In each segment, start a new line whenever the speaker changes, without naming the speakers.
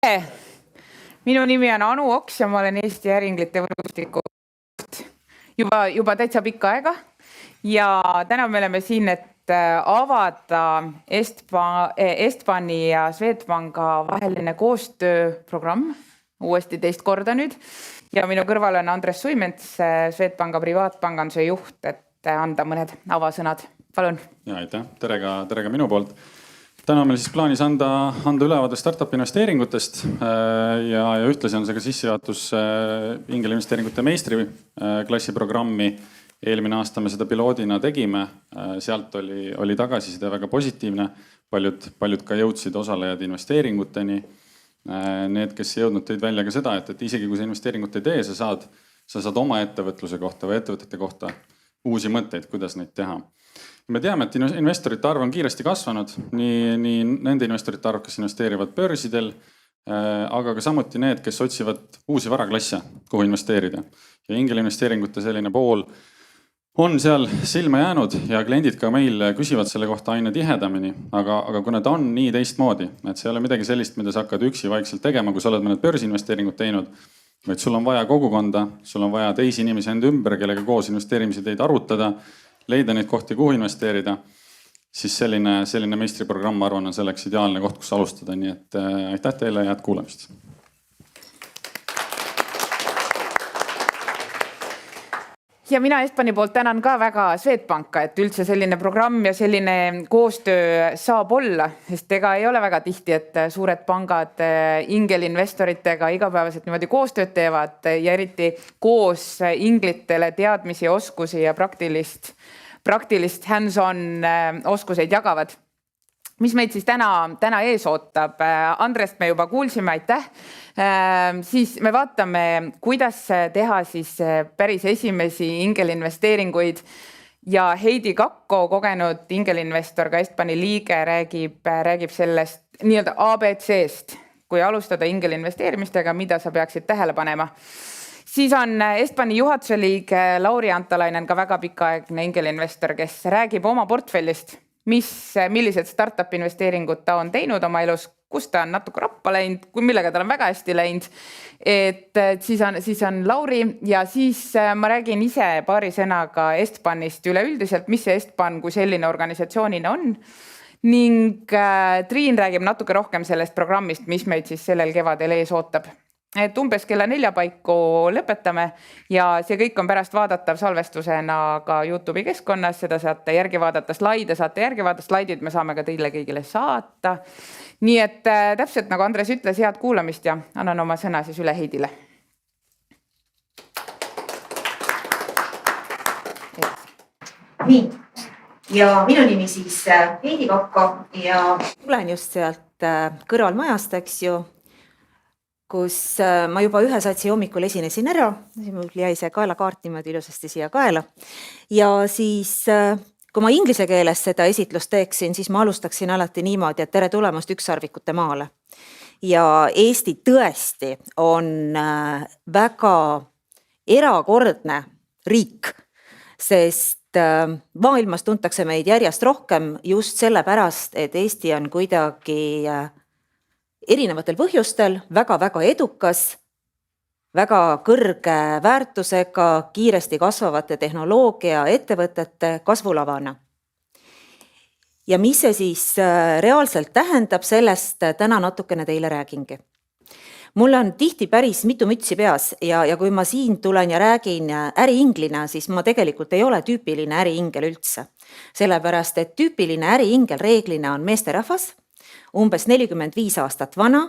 Minu nimi on Anu Oks ja ma olen Eesti Äriinglite võrgustiku juba täitsa pikka aega. Ja täna me oleme siin, et avada Estbani ja Swedbanka vaheline koostööprogramm uuesti teist korda nüüd. Ja minu kõrval on Andres Suiments, Swedbanka privaatpanganduse juht, et anda mõned avasõnad. Palun.
Ja aitäh. Tere ka minu poolt. Täna on meil siis plaanis anda ülevaade startup investeeringutest ja ühtlasi on see ka sissejuhatus Ingel investeeringute meistri klassi programmi. Eelmine aasta me seda piloodina tegime. Sealt oli tagasiside väga positiivne. Paljud ka jõudsid osalejad investeeringuteni. Need, kes ei jõudnud, tõid välja ka seda, et isegi kui sa investeeringut ei tee, sa saad oma ettevõtluse kohta või ettevõtete kohta uusi mõtteid, kuidas neid teha. Me teame, et investorite arv on kiiresti kasvanud, nii nende investorite arv, kes investeerivad börsidel, aga ka samuti need, kes otsivad uusi varaklasse, kuhu investeerida. Ja Ingel investeeringute selline pool on seal silma jäänud ja kliendid ka meil küsivad selle kohta aina tihedamini, aga kuna ta on nii teistmoodi, et see ei ole midagi sellist, mida sa hakkad üksi vaikselt tegema, kui sa oled mõned börsiinvesteeringud teinud, vaid sul on vaja kogukonda, sul on vaja teisi inimesi enda ümber, kellega koos investeerimise teid arutada, leida neid kohti, kuhu investeerida, siis selline meistriprogramm, ma arvan, on selleks ideaalne koht, kus alustada. Nii et aitäh teile ja head kuulamist.
Ja mina Estbani poolt tänan ka väga Swedbanka, et üldse selline programm ja selline koostöö saab olla, sest ega ei ole väga tihti, et suured pangad Ingel-investoritega igapäevaselt niimoodi koostööd teevad ja eriti koos inglitele teadmisi, oskusi ja praktilist hands-on oskuseid jagavad. Mis meid siis täna ees ootab? Andrest me juba kuulsime, aitäh. Siis me vaatame, kuidas teha siis päris esimesi Ingel-investeeringuid ja Heidi Kakko, kogenud Ingel-investor, ka Estbani liige, räägib sellest nii-öelda ABC-st, kui alustada Ingel-investeerimistega, mida sa peaksid tähele panema. Siis on Estbani juhatuse liige Lauri Antalainen, ka väga pikaaegne Ingel-investor, kes räägib oma portfellist, millised startup investeeringud ta on teinud oma elus, kus ta on natuke rappa läinud, millega tal on väga hästi läinud. Siis on Lauri ja siis ma räägin ise paari sõnaga Estbanist üleüldiselt, mis see Estban kui selline organisatsioonina on. Ning Triin räägib natuke rohkem sellest programmist, mis meid siis sellel kevadel ees ootab. Et umbes kella 4 paiku lõpetame ja see kõik on pärast vaadatav salvestusena ka YouTube'i keskkonnas, seda saate järgi vaadata, slaidid me saame ka teile kõigile saata. Nii et täpselt nagu Andres ütles, head kuulamist ja annan oma sõna siis üle Heidile.
Nii, ja minu nimi siis Heidi Kakko ja tulen just sealt kõrvalmajast, eks ju, kus ma juba ühe satsi hommikul esinesin ära, mul jäi see kaelakaart niimoodi ilusasti siia kaela. Ja siis, kui ma inglise keeles seda esitlust teeksin, siis ma alustaksin alati niimoodi, et tere tulemast Ükssarvikute maale. Ja Eesti tõesti on väga erakordne riik, sest maailmas tuntakse meid järjest rohkem just sellepärast, et Eesti on kuidagi erinevatel põhjustel väga edukas, väga kõrge väärtusega, kiiresti kasvavate tehnoloogia ettevõtete kasvulavana. Ja mis see siis reaalselt tähendab, sellest täna natukene teile räägingi. Mul on tihti päris mitu mütsi peas ja kui ma siin tulen ja räägin äriinglina, siis ma tegelikult ei ole tüüpiline äriingel üldse. Sellepärast, et tüüpiline äriingel reeglina on meesterahvas, umbes 45 aastat vana.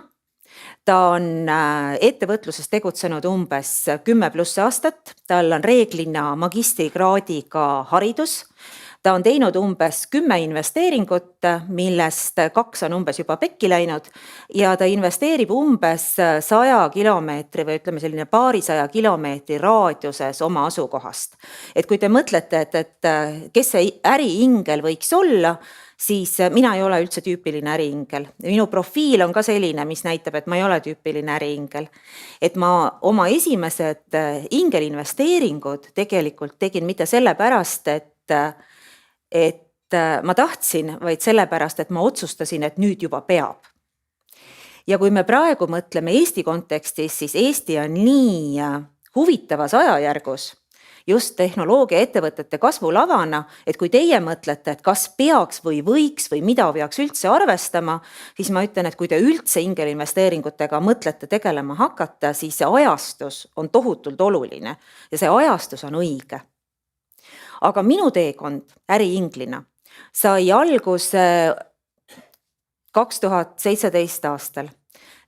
Ta on ettevõtluses tegutsenud umbes 10+ aastat. Tal on reeglina magistrikraadiga haridus. Ta on teinud umbes 10 investeeringut, millest 2 on umbes juba pekki läinud ja ta investeerib umbes 100 kilomeetri või ütleme selline paarisaja kilomeetri raadiuses oma asukohast. Et kui te mõtlete, et kes see äriingel võiks olla, siis mina ei ole üldse tüüpiline äriingel. Minu profiil on ka selline, mis näitab, et ma ei ole tüüpiline äriingel. Et ma oma esimesed Ingel-investeeringud tegelikult tegin mitte sellepärast, et ma tahtsin, vaid sellepärast, et ma otsustasin, et nüüd juba peab. Ja kui me praegu mõtleme Eesti kontekstis, siis Eesti on nii huvitavas ajajärgus just tehnoloogiaettevõtete kasvulavana, et kui teie mõtlete, et kas peaks või võiks või mida peaks üldse arvestama, siis ma ütlen, et kui te üldse ingelinvesteeringutega mõtlete tegelema hakata, siis see ajastus on tohutult oluline ja see ajastus on õige. Aga minu teekond äriinglina sai alguse 2017 aastal.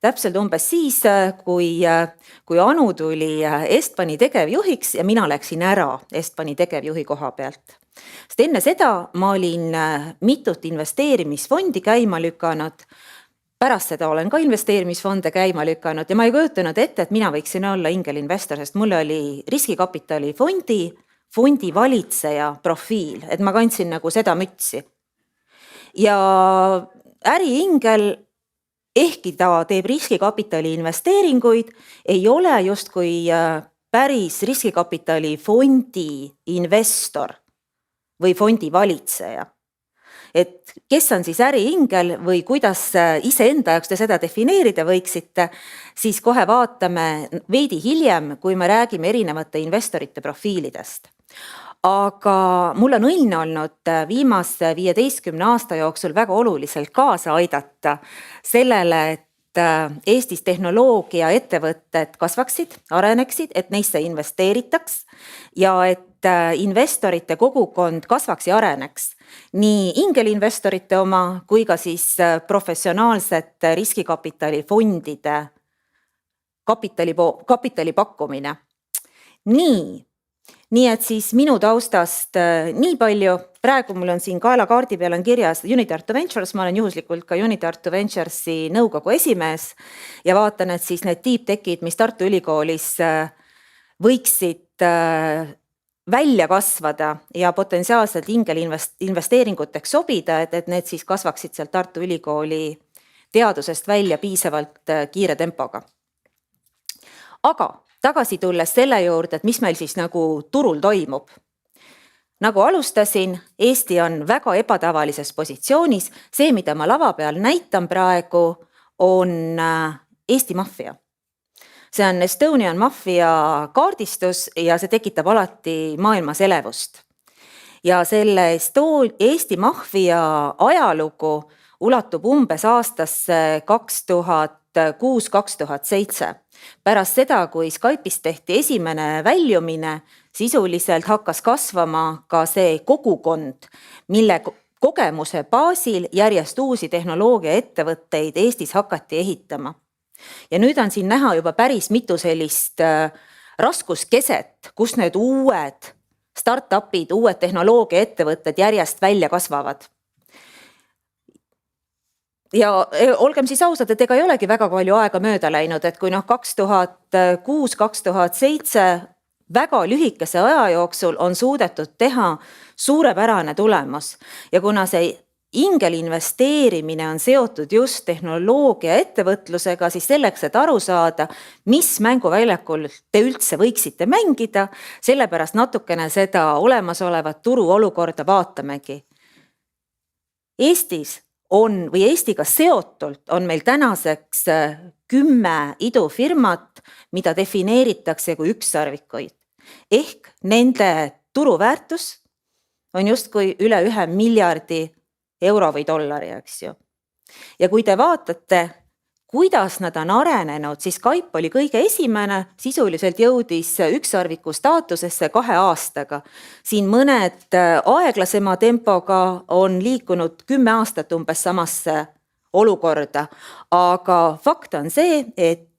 Täpselt umbes siis, kui Anu tuli Estbani tegevjuhiks ja mina läksin ära Estbani tegevjuhi koha pealt. Sest enne seda ma olin mitut investeerimisfondi käima lükanud, pärast seda olen ka investeerimisfonde käima lükanud ja ma ei kujutanud ette, et mina võiksin olla ingelinvestor, sest mul oli riskikapitali fondi valitseja profiil, et ma kandsin nagu seda mütsi. Ja äriingel, ehkki ta teeb riskikapitali investeeringuid, ei ole justkui päris riskikapitali fondi investor või fondi valitseja. Et kes on siis äriingel või kuidas iseenda jaoks te seda defineerida võiksite, siis kohe vaatame veidi hiljem, kui me räägime erinevate investorite profiilidest. Aga mul on õnne olnud viimase 15 aasta jooksul väga oluliselt kaasa aidata sellele, et Eestis tehnoloogiaettevõtted kasvaksid, areneksid, et neisse investeeritaks ja et investorite kogukond kasvaks ja areneks. Nii ingelinvestorite oma kui ka siis professionaalsete riskikapitali fondide kapitali pakkumine. Nii et siis minu taustast nii palju, praegu mul on siin kaelakaardi peal on kirjas Unitartu Ventures, ma olen juhuslikult ka Unitartu Venturesi nõukogu esimees ja vaatan, et siis need deep techid, mis Tartu Ülikoolis võiksid välja kasvada ja potentsiaalselt ingelinvesteeringuteks sobida, et need siis kasvaksid seal Tartu Ülikooli teadusest välja piisavalt kiire tempoga. Aga tagasi tulles selle juurde, et mis meil siis nagu turul toimub. Nagu alustasin, Eesti on väga ebatavalises positsioonis. See, mida ma lava peal näitan praegu, on Eesti maffia. See on Estonian maffia kaardistus ja see tekitab alati maailmas elevust. Ja selle Eesti maffia ajalugu ulatub umbes aastasse 2006-2007. Pärast seda, kui Skype'ist tehti esimene väljumine, sisuliselt hakkas kasvama ka see kogukond, mille kogemuse baasil järjest uusi tehnoloogiaettevõtteid Eestis hakati ehitama. Ja nüüd on siin näha juba päris mitu sellist raskuskeset, kus need uued startupid, uued tehnoloogiaettevõtted järjest välja kasvavad. Ja olgem siis ausad, et ega ei olegi väga palju aega mööda läinud, et kui 2006-2007 väga lühikese aja jooksul on suudetud teha suurepärane tulemus ja kuna see ingelinvesteerimine on seotud just tehnoloogia ettevõtlusega, siis selleks, et aru saada, mis mänguväljakul te üldse võiksite mängida, sellepärast natukene seda olemasolevat turuolukorda vaatamegi. Eestiga seotult on meil tänaseks 10 idufirmat, mida defineeritakse kui ükssarvikuid. Ehk nende turuväärtus on justkui üle 1 miljardi euro või dollari, eks ju. Ja kui te vaatate, kuidas nad on arenenud, siis Skype oli kõige esimene, sisuliselt jõudis ükssarviku staatusesse 2 aastaga. Siin mõned aeglasema tempoga on liikunud 10 aastat umbes samasse olukorda, aga fakt on see, et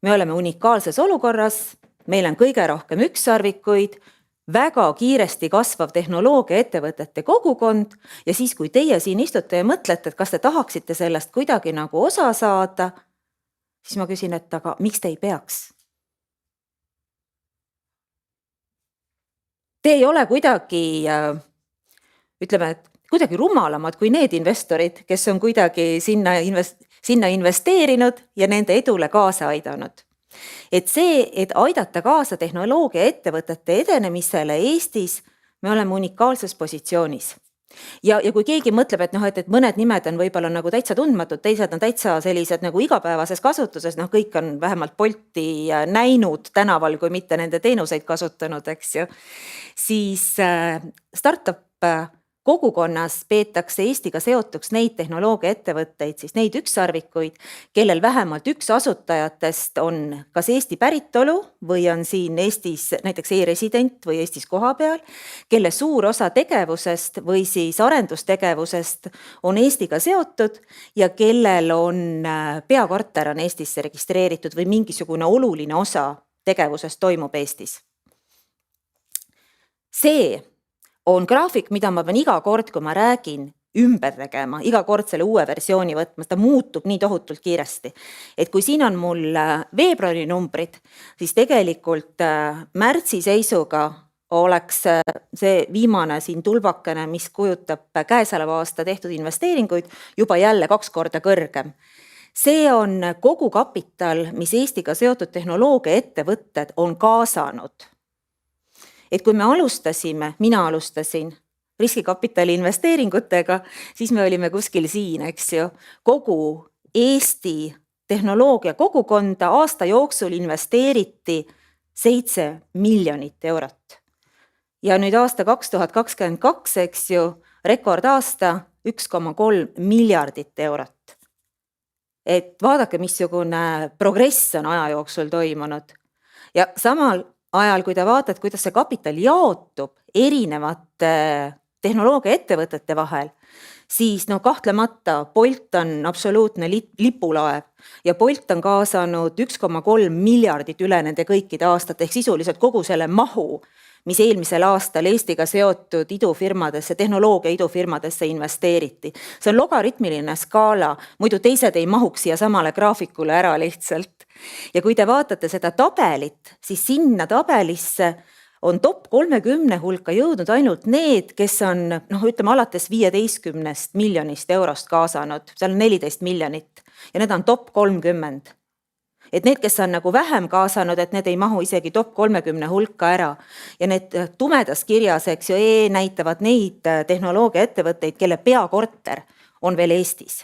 me oleme unikaalses olukorras, meil on kõige rohkem ükssarvikuid, väga kiiresti kasvav tehnoloogiaettevõtete kogukond ja siis, kui teie siin istute ja mõtlete, et kas te tahaksite sellest kuidagi nagu osa saada, siis ma küsin, et aga miks te ei peaks? Te ei ole kuidagi, ütleme, et kuidagi rumalamad kui need investorid, kes on kuidagi sinna investeerinud ja nende edule kaasa aidanud. Et see, et aidata kaasa tehnoloogiaettevõtete edenemisele Eestis, me oleme unikaalses positsioonis. ja kui keegi mõtleb, et et mõned nimed on võib-olla nagu täitsa tundmatud, teised on täitsa sellised nagu igapäevases kasutuses, kõik on vähemalt Bolti näinud tänaval, kui mitte nende teenuseid kasutanud, eks ju, siis startup kogukonnas peetakse Eestiga seotuks neid tehnoloogiaettevõtteid, siis neid ükssarvikuid, kellel vähemalt üks asutajatest on kas Eesti päritolu või on siin Eestis näiteks e-resident või Eestis kohapeal, kelle suur osa tegevusest või siis arendustegevusest on Eestiga seotud ja kellel on peakorter on Eestisse registreeritud või mingisugune oluline osa tegevusest toimub Eestis. See on graafik, mida ma pean iga kord, kui ma räägin, ümber tegema, iga kord selle uue versiooni võtma, ta muutub nii tohutult kiiresti. Et kui siin on mul veebruari numbrid, siis tegelikult märtsi seisuga oleks see viimane siin tulbakene, mis kujutab käesoleva aasta tehtud investeeringuid, juba jälle 2 korda kõrgem. See on kogu kapital, mis Eestiga seotud tehnoloogiaettevõtted on kaasanud. Et kui me mina alustasin riskikapitali investeeringutega, siis me olime kuskil siin, eks ju. Kogu Eesti tehnoloogia kogukonda aasta jooksul investeeriti 7 miljonit eurot. Ja nüüd aasta 2022, eks ju, rekordaasta 1,3 miljardit eurot. Et vaadake, missugune progress on aja jooksul toimunud. Ja samal ajal, kui te vaatate, kuidas see kapital jaotub erinevate tehnoloogiaettevõtete vahel, siis kahtlemata Bolt on absoluutne lipulaev ja Bolt on kaasanud 1,3 miljardit üle nende kõikide aastate, ehk sisuliselt kogu selle mahu, mis eelmisel aastal Eestiga seotud idufirmadesse, tehnoloogia idufirmadesse investeeriti. See on logaritmiline skaala, muidu teised ei mahuks siia samale graafikule ära lihtsalt. Ja kui te vaatate seda tabelit, siis sinna tabelisse on top 30 hulka jõudnud ainult need, kes on, ütleme, alates 15 miljonist eurost kaasanud, seal on 14 miljonit ja need on top 30. Et need, kes on nagu vähem kaasanud, et need ei mahu isegi top 30 hulka ära. Ja need tumedas kirjas, eks ju, näitavad neid tehnoloogiaettevõtteid, kelle peakorter on veel Eestis.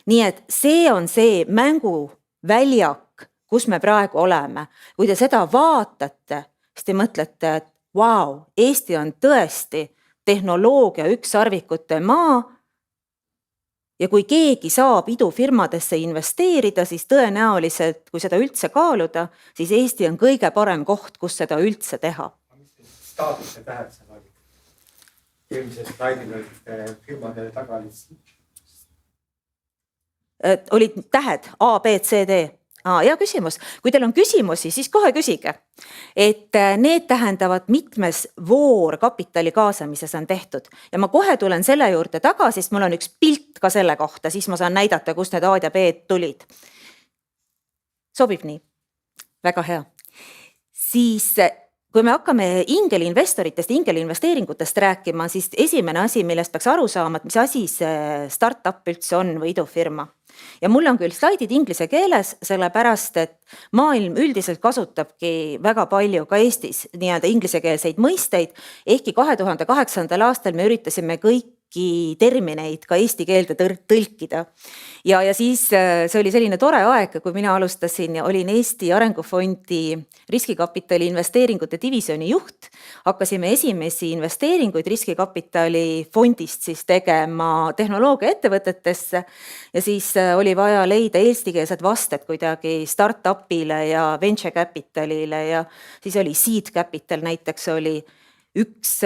Nii et see on see mänguväljak, kus me praegu oleme. Kui te seda vaatate, siis te mõtlete, et vau, Eesti on tõesti tehnoloogia ükssarvikute maa. Ja kui keegi saab idufirmadesse investeerida, siis tõenäoliselt, kui seda üldse kaaluda, siis Eesti on kõige parem koht, kus seda üldse teha.
Mis staatuse tähed seal oli? Eelmises slaidil olid firmade tagalist.
Olid tähed A, B, C, D. Hea küsimus. Kui teil on küsimusi, siis kohe küsige. Et need tähendavad mitmes voor kapitali kaasamises on tehtud. Ja ma kohe tulen selle juurde tagasi, sest mul on üks pilt ka selle kohta, siis ma saan näidata, kust need A ja B tulid. Sobib nii? Väga hea. Siis kui me hakkame ingelinvestoritest, ingelinvesteeringutest rääkima, siis esimene asi, millest peaks aru saama, et mis asi see startup üldse on või idufirma. Ja mul on küll slaidid inglise keeles, sellepärast, et maailm üldiselt kasutabki väga palju ka Eestis nii-öelda inglisekeelseid mõisteid, ehkki 2008. aastal me üritasime kõiki termineid ka eesti keelde tõlkida. Ja siis see oli selline tore aeg, kui mina alustasin ja olin Eesti Arengufondi riskikapitali investeeringute divisjoni juht. Hakkasime esimesi investeeringuid riskikapitali fondist siis tegema tehnoloogia ettevõtetesse ja siis oli vaja leida eestikeelsed vasted kuidagi startupile ja venture capitalile ja siis oli seed capital näiteks oli üks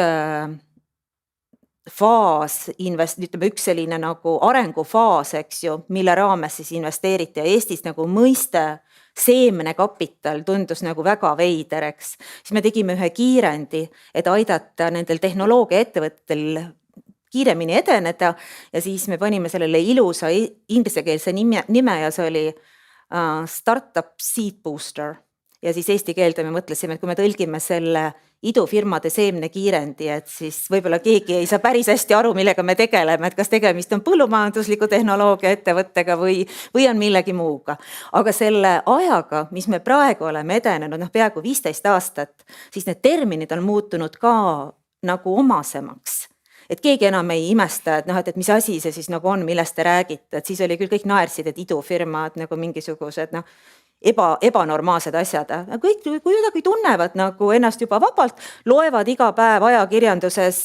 faas, ütleme üks selline nagu arengufaas, eks ju, mille raames siis investeeriti ja Eestis nagu mõiste seemne kapital tundus nagu väga veider, eks. Siis me tegime ühe kiirendi, et aidata nendel tehnoloogia ettevõttel kiiremini edeneda ja siis me panime sellele ilusa ingliskeelse nime ja see oli Startup Seed Booster. Ja siis eesti keelde me mõtlesime, et kui me tõlgime selle idufirmade seemne kiirendi, et siis võib-olla keegi ei saa päris hästi aru, millega me tegeleme, et kas tegemist on põllumajandusliku tehnoloogia ettevõttega või on millegi muuga. Aga selle ajaga, mis me praegu oleme edenenud, peaaegu 15 aastat, siis need terminid on muutunud ka nagu omasemaks. et keegi enam ei imesta, et noh, et mis asi see siis nagu on, millest te räägite, et siis oli küll kõik naersid, et idufirmad nagu mingisugused noh, ebanormaalsed asjad, aga kõik kuidagi tunnevad nagu ennast juba vabalt, loevad iga päev ajakirjanduses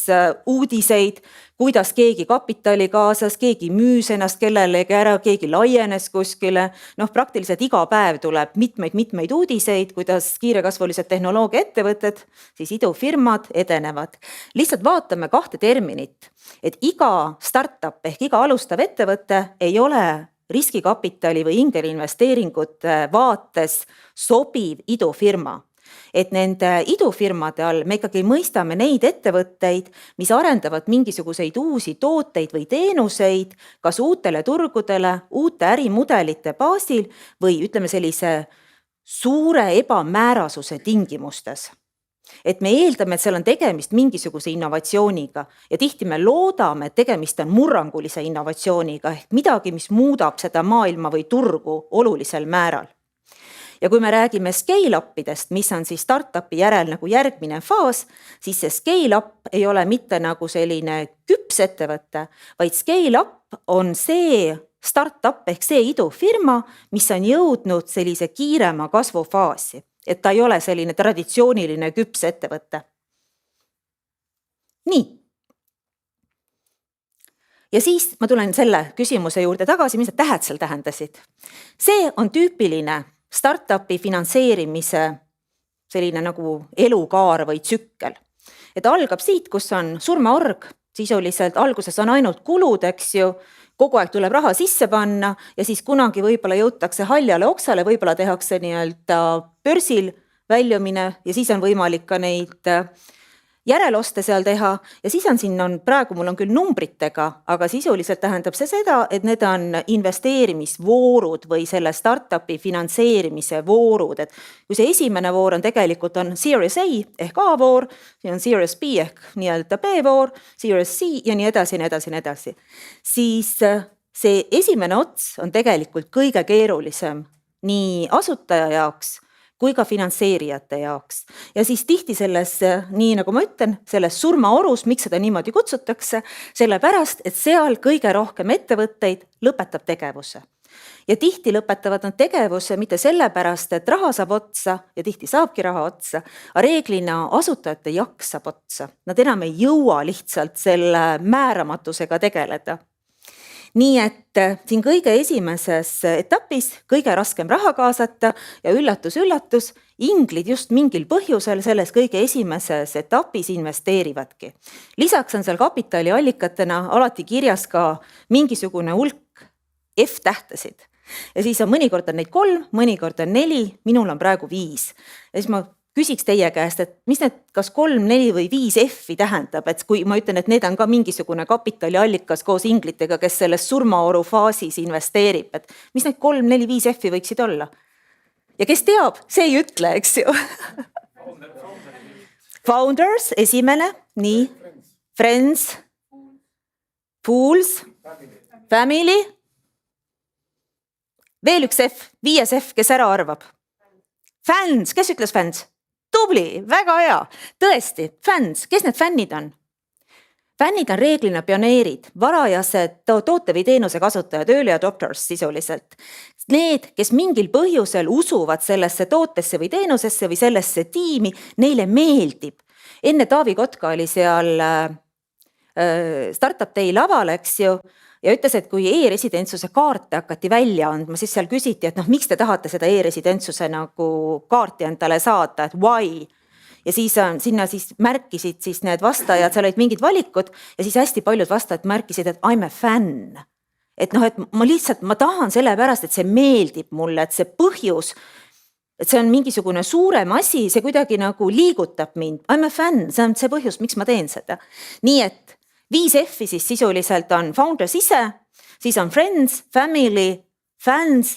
uudiseid, kuidas keegi kapitali kaasas, keegi müüs ennast kellelegi ära, keegi laienes kuskile. Noh, praktiliselt iga päev tuleb mitmeid uudiseid, kuidas kiirekasvulised tehnoloogiaettevõtted, siis idufirmad edenevad. Lihtsalt vaatame kahte terminit, et iga startup ehk iga alustav ettevõte ei ole riskikapitali või ingeliinvesteeringute vaates sobiv idufirma. Et nende idufirmade all me ikkagi mõistame neid ettevõtteid, mis arendavad mingisuguseid uusi tooteid või teenuseid, kas uutele turgudele, uute ärimudelite baasil või ütleme sellise suure ebamäärasuse tingimustes. Et me eeldame, et seal on tegemist mingisuguse innovatsiooniga ja tihti me loodame, et tegemist on murrangulise innovatsiooniga ehk midagi, mis muudab seda maailma või turgu olulisel määral. Ja kui me räägime scale-upidest, mis on siis startupi järel nagu järgmine faas, siis see scale-up ei ole mitte nagu selline küps ettevõte, vaid scale-up on see startup ehk see idufirma, mis on jõudnud sellise kiirema kasvufaasi. Et ta ei ole selline traditsiooniline küps ettevõte. Nii. Ja siis ma tulen selle küsimuse juurde tagasi, mis need tähed seal tähendasid. See on tüüpiline startupi finantseerimise selline nagu elukaar või tsükkel. Et algab siit, kus on surmaorg, sisuliselt alguses on ainult kulud, eks ju, kogu aeg tuleb raha sisse panna ja siis kunagi võib-olla jõutakse haljale oksale, võib-olla tehakse nii-öelda börsil väljumine ja siis on võimalik ka neid järeloste seal teha ja siis on praegu mul on küll numbritega, aga sisuliselt tähendab see seda, et need on investeerimisvoorud või selle startupi finantseerimise voorud, et kui see esimene voor on tegelikult on Series A ehk A-voor, siin on Series B ehk nii-öelda B-voor, Series C ja nii edasi, siis see esimene ots on tegelikult kõige keerulisem nii asutaja jaoks kui ka finantseerijate jaoks. Ja siis tihti selles, nii nagu ma ütlen, selles surmaorus, miks seda niimoodi kutsutakse, sellepärast, et seal kõige rohkem ettevõtteid lõpetab tegevuse. Ja tihti lõpetavad nad tegevuse mitte sellepärast, et raha saab otsa ja tihti saabki raha otsa, aga reeglina asutajate jaks saab otsa. Nad enam ei jõua lihtsalt selle määramatusega tegeleda. Nii et siin kõige esimeses etapis kõige raskem raha kaasata ja üllatus, inglid just mingil põhjusel selles kõige esimeses etapis investeerivadki. Lisaks on seal kapitaliallikatena alati kirjas ka mingisugune hulk F-tähtesid. Ja siis on mõnikord on neid 3, mõnikord on 4, minul on praegu 5. Ja siis ma küsiks teie käest, et mis need kas 3, 4 või 5 F-i tähendab, et kui ma ütlen, et need on ka mingisugune kapitaliallikas koos inglitega, kes selles surmaoru faasis investeerib, et mis need 3, 4, 5 F-i võiksid olla? Ja kes teab, see ei ütle, eks ju. Founders, esimene, nii, friends, fools, family, veel üks F, 5 F, kes ära arvab? Fans, kes ütles fans? Tubli, väga hea. Tõesti, fans, kes need fännid on? Fännid on reeglina pioneerid, varajased toote või teenuse kasutajad, early adopters sisuliselt. Need, kes mingil põhjusel usuvad sellesse tootesse või teenusesse või sellesse tiimi, neile meeldib. Enne Taavi Kotka oli seal Startup Day laval, eks ju, ja ütles, et kui e-residentsuse kaarte hakati välja andma, siis seal küsiti, et miks te tahate seda e-residentsuse nagu kaarti endale saada, et why? Ja siis sinna siis märkisid siis need vastajad, seal olid mingid valikud ja siis hästi paljud vastajad märkisid, et I'm a fan. Et et ma tahan sellepärast, et see meeldib mulle, et see põhjus, et see on mingisugune suurem asi, see kuidagi nagu liigutab mind. I'm a fan, see on see põhjus, miks ma teen seda. Nii et 5 F-i siis sisuliselt on founders ise, siis on friends, family, fans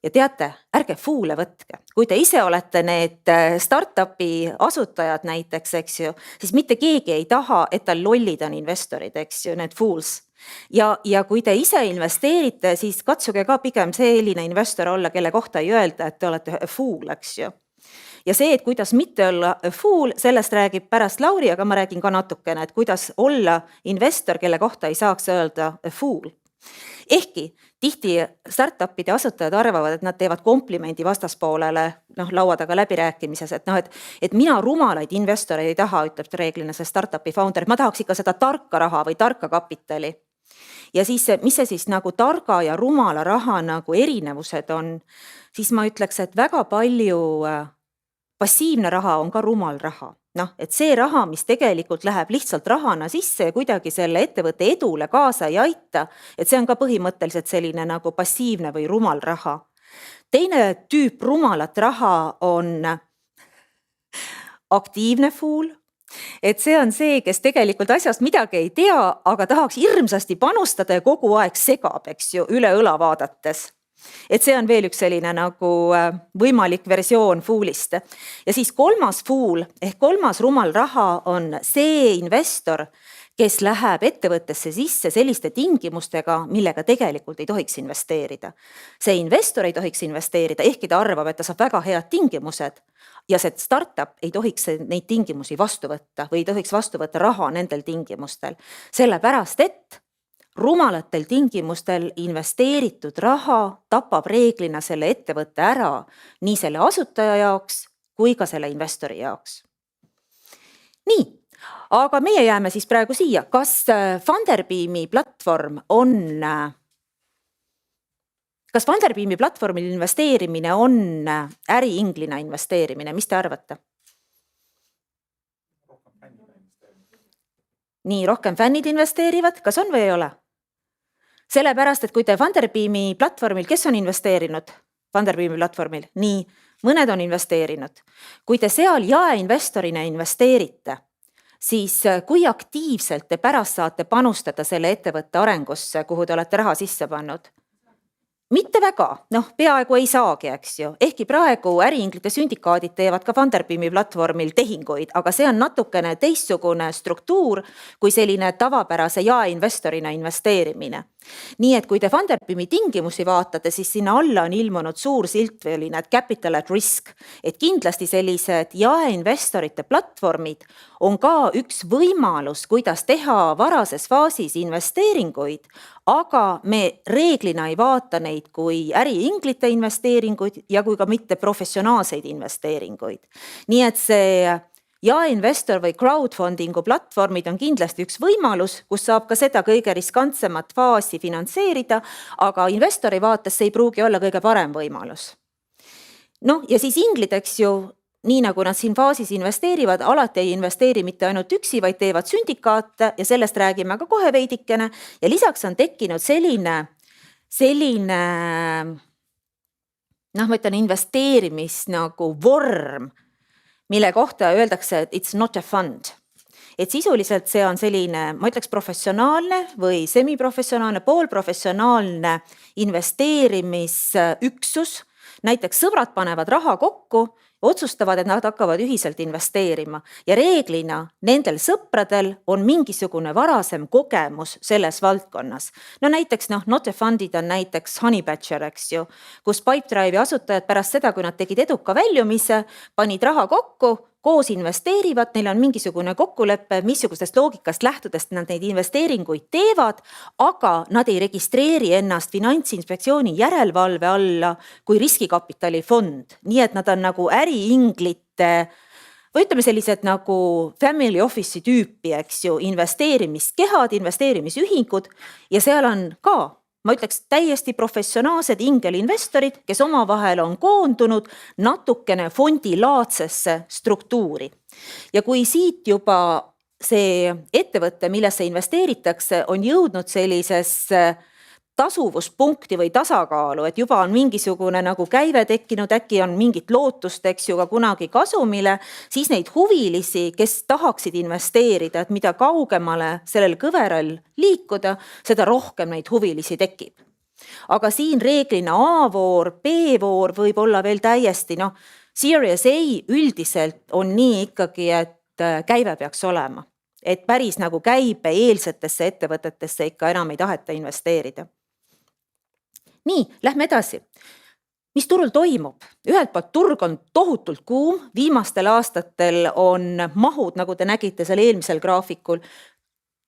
ja teate, ärge fuule võtke. Kui te ise olete need startupi asutajad näiteks, eks ju, siis mitte keegi ei taha, et tal lollid on investorid, eks ju, need fools. Ja kui te ise investeerite, siis katsuge ka pigem selline investor olla, kelle kohta ei öelda, et te olete fool, eks ju. ja see, et kuidas mitte olla a fool, sellest räägib pärast Lauri, aga ma räägin ka natukene, et kuidas olla investor, kelle kohta ei saaks öelda a fool. Ehkki tihti startupide asutajad arvavad, et nad teevad komplimendi vastaspoolele laua taga läbirääkimises, et mina rumalaid investoreid ei taha, ütleb reeglina see startupi founder, et ma tahaks ikka seda tarka raha või tarka kapitali. Ja siis, mis see siis nagu targa ja rumala raha nagu erinevused on, siis ma ütleks, et väga palju passiivne raha on ka rumal raha. Et see raha, mis tegelikult läheb lihtsalt rahana sisse ja kuidagi selle ettevõtte edule kaasa ei aita, et see on ka põhimõtteliselt selline nagu passiivne või rumal raha. Teine tüüp rumalat raha on aktiivne fool. Et see on see, kes tegelikult asjast midagi ei tea, aga tahaks hirmsasti panustada ja kogu aeg segab, eks ju, üle õla vaadates. Et see on veel üks selline nagu võimalik versioon foolist. Ja siis kolmas fool ehk kolmas rumal raha on see investor, kes läheb ettevõttesse sisse selliste tingimustega, millega tegelikult ei tohiks investeerida. See investor ei tohiks investeerida, ehkki ta arvab, et ta saab väga head tingimused ja see startup ei tohiks neid tingimusi vastu võtta või ei tohiks vastu võtta raha nendel tingimustel. Sellepärast, et rumalatel tingimustel investeeritud raha tapab reeglina selle ettevõtte ära nii selle asutaja jaoks kui ka selle investori jaoks. Nii, aga meie jääme siis praegu siia. Kas Funderbeami platvormil investeerimine on äriinglina investeerimine? Mis te arvate? Nii, rohkem fännid investeerivad. Kas on või ei ole? Sellepärast, et kui te Funderbeami platvormil, kes on investeerinud Funderbeami platvormil? Nii, mõned on investeerinud. Kui te seal jaeinvestorina investeerite, siis kui aktiivselt te pärast saate panustada selle ettevõtte arengusse, kuhu te olete raha sisse pannud? Mitte väga, peaaegu ei saagi, eks ju. Ehkki praegu äriinglite sündikaadid teevad ka Funderbeami platvormil tehinguid, aga see on natukene teistsugune struktuur kui selline tavapärase jaeinvestorina investeerimine. Nii et kui te Funderbeami tingimusi vaatate, siis sinna alla on ilmunud suur silt või et capital at risk, et kindlasti sellised jaeinvestorite platvormid on ka üks võimalus, kuidas teha varases faasis investeeringuid, aga me reeglina ei vaata neid kui äriinglite investeeringuid ja kui ka mitte professionaalseid investeeringuid. Nii et see jaeinvestor või crowdfundingu platvormid on kindlasti üks võimalus, kus saab ka seda kõige riskantsemat faasi finantseerida, aga investori vaates see ei pruugi olla kõige parem võimalus. Ja siis inglid, eks ju, nii nagu nad siin faasis investeerivad, alati ei investeeri mitte ainult üksi, vaid teevad sündikaate ja sellest räägime ka kohe veidikene. Ja lisaks on tekkinud selline ma ütlen investeerimis nagu vorm, mille kohta öeldakse, et it's not a fund. Et sisuliselt see on selline, ma ütleks professionaalne või semiprofessionaalne, poolprofessionaalne investeerimisüksus. Näiteks sõbrad panevad raha kokku, otsustavad, et nad hakkavad ühiselt investeerima ja reeglina nendel sõpradel on mingisugune varasem kogemus selles valdkonnas. Näiteks not a fundid on näiteks Honey Badger, eks ju, kus Pipedrive'i asutajad pärast seda, kui nad tegid eduka väljumise, panid raha kokku, koos investeerivad, neil on mingisugune kokkulepe, missugustest loogikast lähtudest nad neid investeeringuid teevad, aga nad ei registreeri ennast Finantsinspektsiooni järelevalve alla kui riskikapitali fond. Nii et nad on nagu äriinglite või ütleme sellised nagu family office'i tüüpi, eks ju, investeerimiskehad, investeerimisühingud ja seal on ka, ma ütleks, täiesti professionaalsed ingelinvestorid, kes omavahel on koondunud natukene fondilaadsesse struktuuri. Ja kui siit juba see ettevõte, millesse investeeritakse, on jõudnud sellisesse tasuvuspunkti või tasakaalu, et juba on mingisugune nagu käive tekkinud, äkki on mingit lootust, eks ju, ka kunagi kasumile, siis neid huvilisi, kes tahaksid investeerida, et mida kaugemale sellel kõveral liikuda, seda rohkem neid huvilisi tekib. Aga siin reeglina A-voor, B-voor võib olla veel täiesti, Series A üldiselt on nii ikkagi, et käive peaks olema. Et päris nagu käibe eelsetesse ettevõtetesse ikka enam ei taheta investeerida. Nii, lähme edasi. mis turul toimub? Ühelt poolt turg on tohutult kuum, viimastel aastatel on mahud, nagu te nägite seal eelmisel graafikul,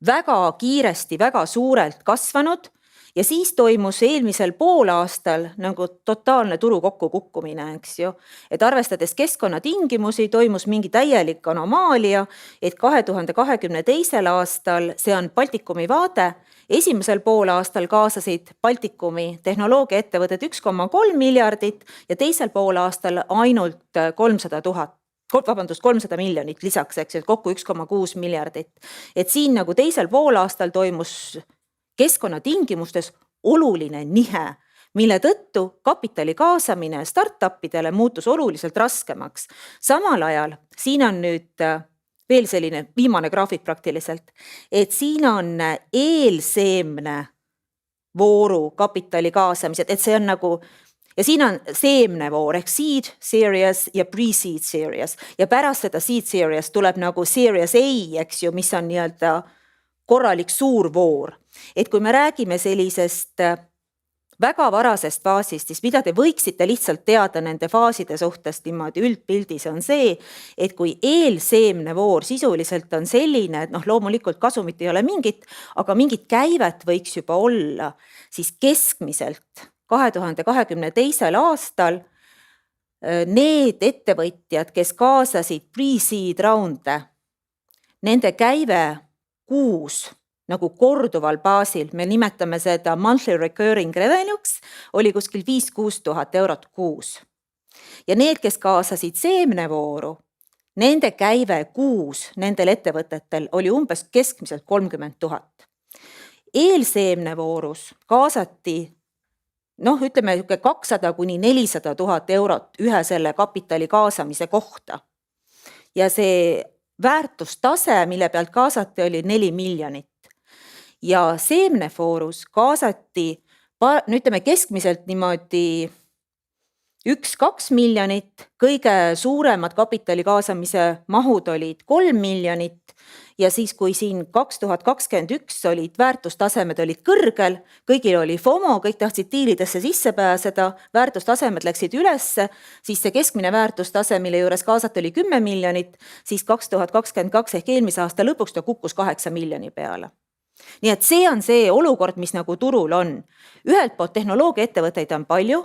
väga kiiresti, väga suurelt kasvanud ja siis toimus eelmisel poolaastal nagu totaalne turu kokkukukkumine, eks ju. Et arvestades keskkonnatingimusi toimus mingi täielik anomaalia, et 2022. aastal see on Baltikumi vaade. Esimesel poolaastal kaasasid Baltikumi tehnoloogiaettevõtted 1,3 miljardit ja teisel poolaastal ainult 300 miljonit lisaks, eks ju, kokku 1,6 miljardit. Et siin nagu teisel poolaastal toimus keskkonnatingimustes oluline nihe, mille tõttu kapitali kaasamine startupidele muutus oluliselt raskemaks. Samal ajal, siin on nüüd veel selline viimane graafik praktiliselt, et siin on eelseemne vooru kapitali kaasamised, et see on nagu, ja siin on seemnevoor ehk seed series ja pre-seed series ja pärast seda seed series tuleb nagu series A, eks ju, mis on nii-öelda korralik suur voor. Et kui me räägime sellisest väga varasest faasist, siis mida te võiksite lihtsalt teada nende faaside suhtest niimoodi üldpildis on see, et kui eelseemne voor sisuliselt on selline, et loomulikult kasumit ei ole mingit, aga mingit käivet võiks juba olla, siis keskmiselt 2022. aastal need ettevõtjad, kes kaasasid pre-seed raunde, nende käive kuus nagu korduval baasil, me nimetame seda monthly recurring revenue'ks, oli kuskil 5-6 tuhat eurot kuus. Ja need, kes kaasasid seemnevooru, nende käive kuus nendel ettevõtetel oli umbes keskmiselt 30 000. Eelseemnevoorus kaasati ütleme 200-400 000 eurot ühe selle kapitali kaasamise kohta. Ja see väärtustase, mille pealt kaasati, oli 4 miljonit. Ja seemnefoorus kaasati, ütleme keskmiselt niimoodi 1-2 miljonit, kõige suuremad kapitali kaasamise mahud olid 3 miljonit ja siis kui siin 2021 olid väärtustasemed olid kõrgel, kõigil oli FOMO, kõik tahtsid diilidesse sisse pääseda, väärtustasemed läksid ülesse, siis see keskmine väärtustase, mille juures kaasati oli 10 miljonit, siis 2022 ehk eelmise aasta lõpuks ta kukkus 8 miljoni peale. Nii et see on see olukord, mis nagu turul on. Ühelt poolt tehnoloogiaettevõtteid on palju,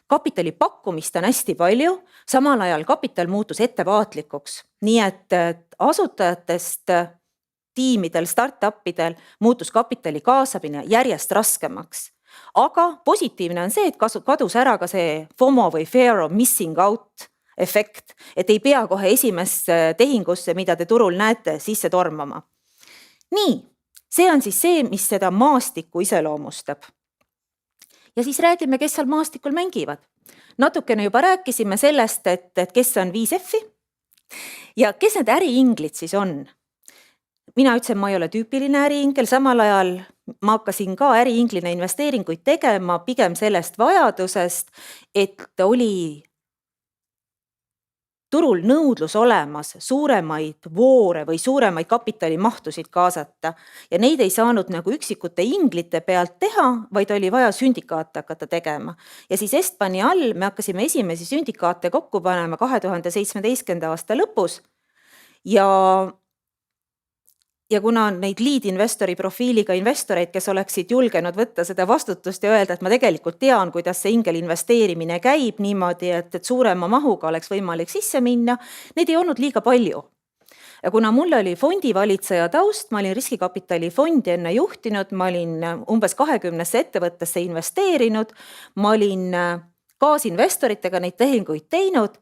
kapitali pakkumist on hästi palju, samal ajal kapital muutus ettevaatlikuks. Nii et asutajatest tiimidel, startupidel muutus kapitali kaasamine järjest raskemaks. Aga positiivne on see, et kadus ära ka see FOMO või fear of missing out efekt, et ei pea kohe esimesse tehingusse, mida te turul näete, sisse tormama. Nii. See on siis see, mis seda maastikku iseloomustab. Ja siis räägime, kes seal maastikul mängivad. Natukene juba rääkisime sellest, et kes on 5F-i ja kes need äriinglid siis on. Mina ütlesin, ma ei ole tüüpiline äriingel, samal ajal ma hakkasin ka äriinglina investeeringuid tegema pigem sellest vajadusest, et oli turul nõudlus olemas suuremaid voore või suuremaid kapitalimahtusid kaasata ja neid ei saanud nagu üksikute inglite pealt teha, vaid oli vaja sündikaate hakata tegema. Ja siis Estbani all me hakkasime esimesi sündikaate kokku panema 2017. aasta lõpus ja kuna on neid lead-investori profiiliga investoreid, kes oleksid julgenud võtta seda vastutust ja öelda, et ma tegelikult tean, kuidas see ingel investeerimine käib niimoodi, et suurema mahuga oleks võimalik sisse minna, neid ei olnud liiga palju. Ja kuna mul oli fondivalitseja taust, ma olin riskikapitali fondi enne juhtinud, ma olin umbes 20 ettevõttesse investeerinud, ma olin kaasinvestoritega neid tehinguid teinud,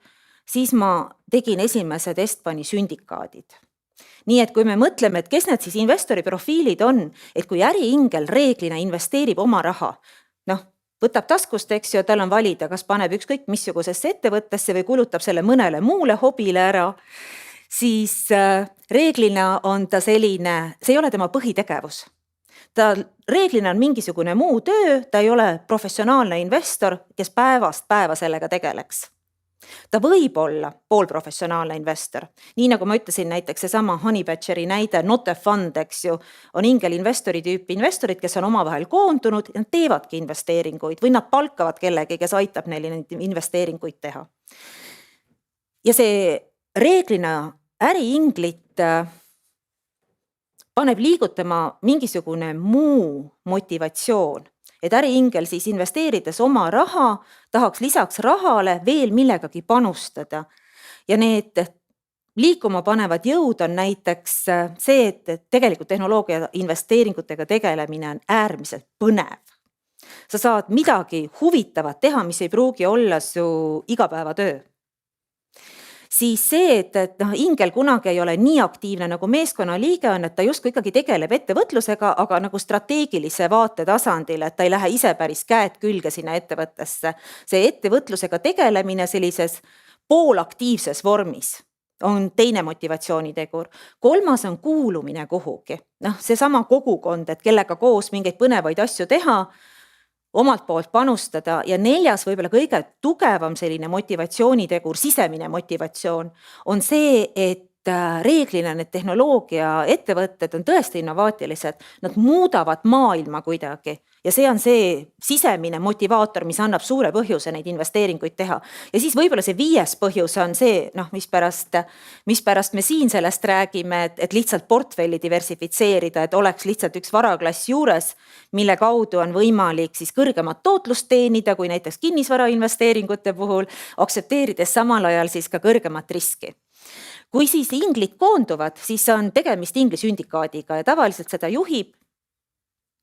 siis ma tegin esimesed Estbani sündikaadid. Nii et kui me mõtleme, et kes need siis investori profiilid on, et kui äriingel reeglina investeerib oma raha, võtab taskust, eks ju, tal on valida, kas paneb ükskõik missugusesse ettevõttesse või kulutab selle mõnele muule hobile ära, siis reeglina on ta selline, see ei ole tema põhitegevus. Ta reeglina on mingisugune muu töö, ta ei ole professionaalne investor, kes päevast päeva sellega tegeleks. Ta võib olla poolprofessionaalne investor. Nii nagu ma ütlesin, näiteks seesama Honeybatcheri näide, not a fund, eks ju, on ingelinvestori tüüpi investorid, kes on omavahel koondunud ja nad teevadki investeeringuid või nad palkavad kellegi, kes aitab neil neid investeeringuid teha. Ja see reeglina äriinglit paneb liigutama mingisugune muu motivatsioon. Et äriingel siis investeerides oma raha, tahaks lisaks rahale veel millegagi panustada. Ja need liikuma panevad jõud on näiteks see, et tegelikult tehnoloogia investeeringutega tegelemine on äärmiselt põnev. Sa saad midagi huvitavat teha, mis ei pruugi olla su igapäevatöö. Siis see, et ingel kunagi ei ole nii aktiivne nagu meeskonna liige on, et ta justkui ikkagi tegeleb ettevõtlusega, aga nagu strateegilise vaate tasandil, et ta ei lähe ise päris käed külge sinna ettevõttesse. See ettevõtlusega tegelemine sellises poolaktiivses vormis on teine motivatsioonitegur. Kolmas on kuulumine kuhugi. Seesama kogukond, et kellega koos mingeid põnevaid asju teha, omalt poolt panustada ja neljas võib-olla kõige tugevam selline motivatsioonitegur, sisemine motivatsioon on see, et reeglina need tehnoloogia ettevõtted on tõesti innovaatilised, nad muudavad maailma kuidagi ja see on see sisemine motivaator, mis annab suure põhjuse neid investeeringuid teha. Ja siis võib-olla see 5. põhjus on see, mispärast me siin sellest räägime, et lihtsalt portfelli diversifitseerida, et oleks lihtsalt üks varaklass juures, mille kaudu on võimalik siis kõrgemat tootlust teenida, kui näiteks kinnisvarainvesteeringute puhul, aktsepteerides samal ajal siis ka kõrgemat riski. Kui siis inglid koonduvad, siis on tegemist inglisündikaadiga ja tavaliselt seda juhib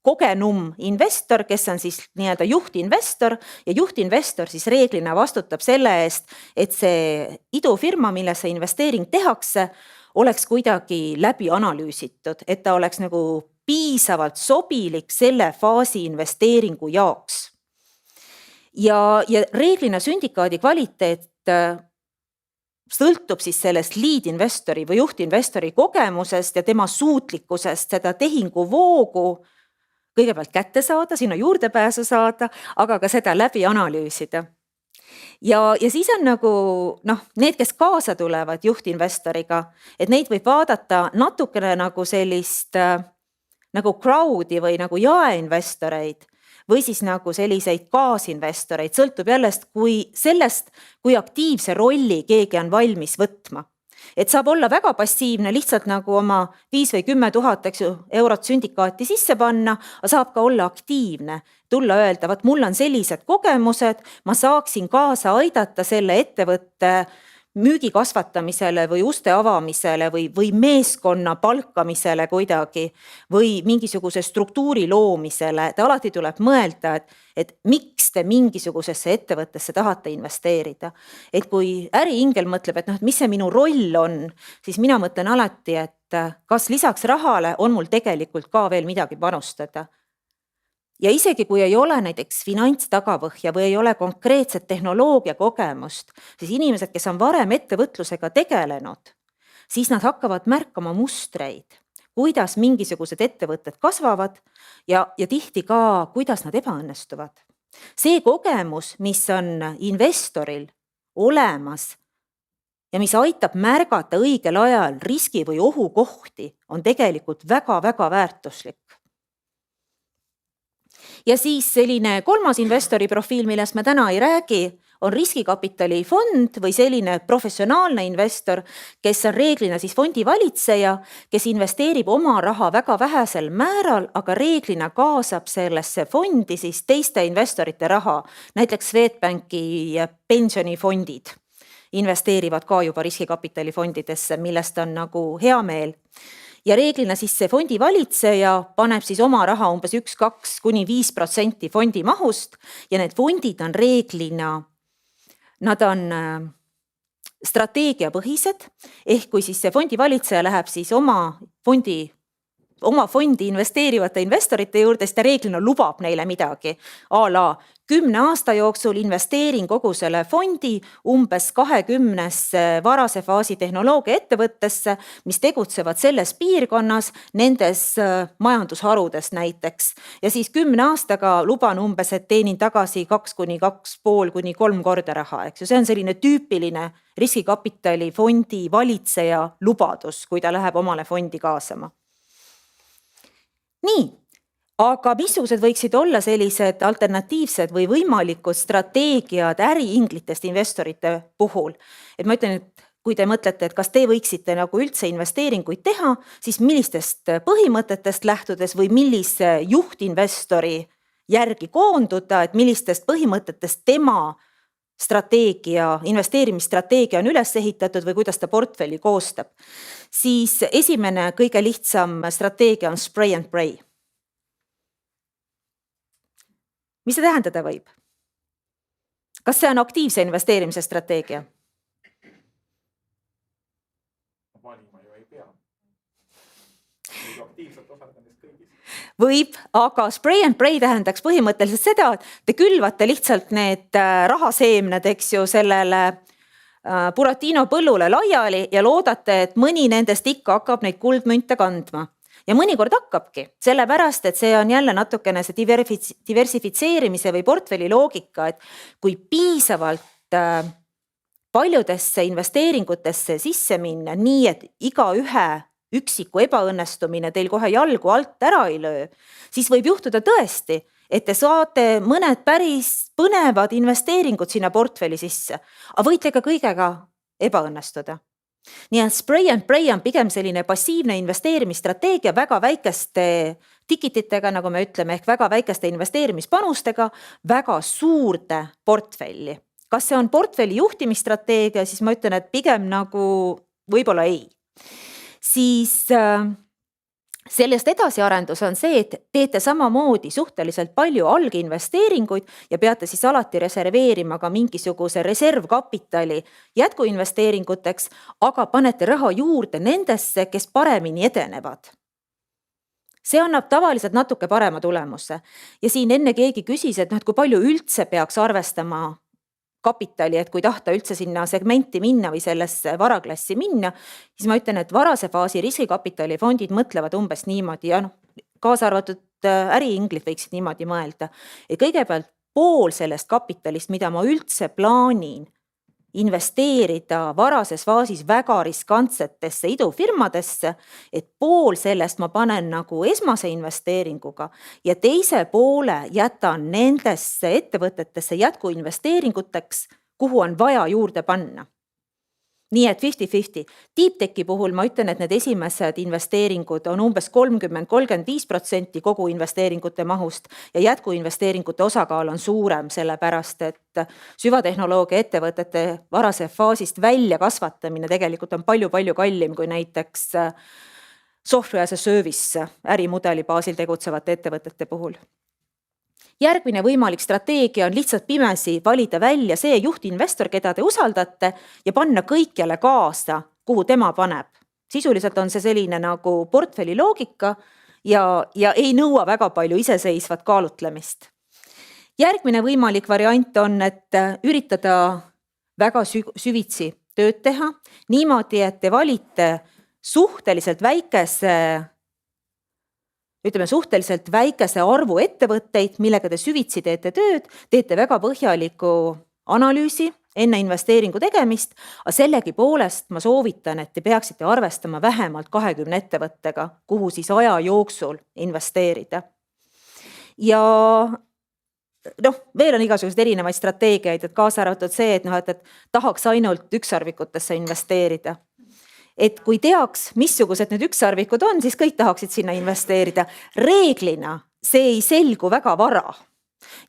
kogenum investor, kes on siis nii-öelda juhtinvestor ja juhtinvestor siis reeglina vastutab selle eest, et see idufirma, mille see investeering tehakse, oleks kuidagi läbi analüüsitud, et ta oleks nagu piisavalt sobilik selle faasi investeeringu jaoks. Ja reeglina sündikaadi kvaliteet sõltub siis sellest lead-investori või juhtinvestori kogemusest ja tema suutlikkusest seda tehinguvoogu kõigepealt kätte saada, sinna juurdepääsu saada, aga ka seda läbi analüüsida. Ja siis on nagu need, kes kaasa tulevad juhtinvestoriga, et neid võib vaadata natukene nagu sellist nagu crowd'i või nagu jaeinvestoreid või siis nagu selliseid kaasinvestoreid, sõltub jällest sellest, kui aktiivse rolli keegi on valmis võtma. Et saab olla väga passiivne, lihtsalt nagu oma 5 või 10 000 eurot sündikaati sisse panna, aga saab ka olla aktiivne, tulla öelda, vaat mul on sellised kogemused, ma saaksin kaasa aidata selle ettevõtte müügi kasvatamisele või uste avamisele või meeskonna palkamisele kuidagi või mingisuguse struktuuri loomisele. Ta alati tuleb mõelda, et miks te mingisugusesse ettevõttesse tahate investeerida. Et kui äriingel mõtleb, et mis see minu roll on, siis mina mõtlen alati, et kas lisaks rahale on mul tegelikult ka veel midagi panustada. Ja isegi kui ei ole näiteks finantstagavõhja või ei ole konkreetset tehnoloogia kogemust, siis inimesed, kes on varem ettevõtlusega tegelenud, siis nad hakkavad märkama mustreid, kuidas mingisugused ettevõtted kasvavad ja tihti ka, kuidas nad ebaõnnestuvad. See kogemus, mis on investoril olemas ja mis aitab märgata õigel ajal riski või ohukohti, on tegelikult väga-väga väärtuslik. Ja siis selline kolmas investori profiil, millest me täna ei räägi, on riskikapitali fond või selline professionaalne investor, kes on reeglina siis fondi valitseja, kes investeerib oma raha väga vähesel määral, aga reeglina kaasab sellesse fondi siis teiste investorite raha. Näiteks Swedbanki pensionifondid investeerivad ka juba riskikapitali fondidesse, millest on nagu hea meel. Ja reeglina siis see fondi valitseja paneb siis oma raha umbes 1-2-5% fondi mahust ja need fondid on reeglina, nad on strateegiapõhised, ehk kui siis see fondi valitseja läheb siis oma fondi oma fondi investeerivate investorite juurde, siis ta reeglina lubab neile midagi. A la 10 aasta jooksul investeerin kogu selle fondi umbes 20 varase faasi tehnoloogia ettevõttesse, mis tegutsevad selles piirkonnas, nendes majandusharudes näiteks. Ja siis 10 aastaga luban umbes, et teenin tagasi 2 kuni 2,5 kuni 3 korda raha. Eks ju, see on selline tüüpiline riskikapitali fondi valitseja lubadus, kui ta läheb omale fondi kaasama. Nii. Aga missugused võiksid olla sellised alternatiivsed või võimalikud strateegiad äriinglitest investorite puhul? Et ma ütlen, et kui te mõtlete, et kas te võiksite nagu üldse investeeringuid teha, siis millistest põhimõtetest lähtudes või millise juhtinvestori järgi koonduda, et millistest põhimõtetest tema strateegia, investeerimisstrateegia on üles ehitatud või kuidas ta portfelli koostab. Siis esimene kõige lihtsam strateegia on spray and pray. Mis see tähendada võib? Kas see on aktiivse investeerimise strateegia?
Valima ju ei pea. Aktiivselt osaleda kõigis.
Võib, aga spray and pray tähendaks põhimõtteliselt seda, et te külvate lihtsalt need rahaseemned, eks ju, sellele Buratino põllule laiali ja loodate, et mõni nendest ikka hakkab neid kuldmünte kandma. Ja mõnikord hakkabki, sellepärast, et see on jälle natukene see diversifitseerimise või portfelli loogika, et kui piisavalt paljudesse investeeringutesse sisse minna nii, et iga ühe üksiku ebaõnnestumine teil kohe jalgu alt ära ei löö, siis võib juhtuda tõesti, et te saate mõned päris põnevad investeeringud sinna portfelli sisse, aga võite ka kõigega ebaõnnestuda. Nii et spray and pray on pigem selline passiivne investeerimisstrateegia väga väikeste tikititega, nagu me ütleme, ehk väga väikeste investeerimispanustega, väga suurde portfelli. Kas see on portfelli juhtimisstrateegia, siis ma ütlen, et pigem nagu võib-olla ei. Siis sellest edasiarendus on see, et teete samamoodi suhteliselt palju alginvesteeringuid ja peate siis alati reserveerima ka mingisuguse reservkapitali jätkuinvesteeringuteks, aga panete raha juurde nendesse, kes paremini edenevad. See annab tavaliselt natuke parema tulemuse. Ja siin enne keegi küsis, et kui palju üldse peaks arvestama kapitali, et kui tahta üldse sinna segmenti minna või sellesse varaklassi minna, siis ma ütlen, et varase faasi riskikapitali fondid mõtlevad umbes niimoodi ja kaasa arvatud äriinglid võiksid niimoodi mõelda. Et kõigepealt pool sellest kapitalist, mida ma üldse plaanin investeerida varases faasis väga riskantsetesse idufirmadesse, et pool sellest ma panen nagu esmase investeeringuga ja teise poole jätan nendesse ettevõtetesse jätkuinvesteeringuteks, kuhu on vaja juurde panna. Nii et 50-50. Deeptechi puhul ma ütlen, et need esimesed investeeringud on umbes 30-35% kogu investeeringute mahust ja jätkuinvesteeringute osakaal on suurem, sellepärast et süvatehnoloogia ettevõtete varase faasist välja kasvatamine tegelikult on palju-palju kallim kui näiteks software as a service ärimudeli baasil tegutsevate ettevõtete puhul. Järgmine võimalik strateegia on lihtsalt pimesi valida välja see juhtinvestor, keda te usaldate ja panna kõikjale kaasa, kuhu tema paneb. Sisuliselt on see selline nagu portfelli loogika ja ei nõua väga palju iseseisvat kaalutlemist. Järgmine võimalik variant on, et üritada väga süvitsi tööd teha niimoodi, et te valite suhteliselt väikese arvu ettevõtteid, millega te süvitsi teete tööd, teete väga põhjaliku analüüsi enne investeeringu tegemist, aga sellegi poolest ma soovitan, et te peaksite arvestama vähemalt 20 ettevõttega, kuhu siis aja jooksul investeerida. Ja veel on igasugused erinevaid strateegiaid, et kaasa arvatud see, et tahaks ainult ükssarvikutesse investeerida. Et kui teaks, missugused need ükssarvikud on, siis kõik tahaksid sinna investeerida. Reeglina see ei selgu väga vara.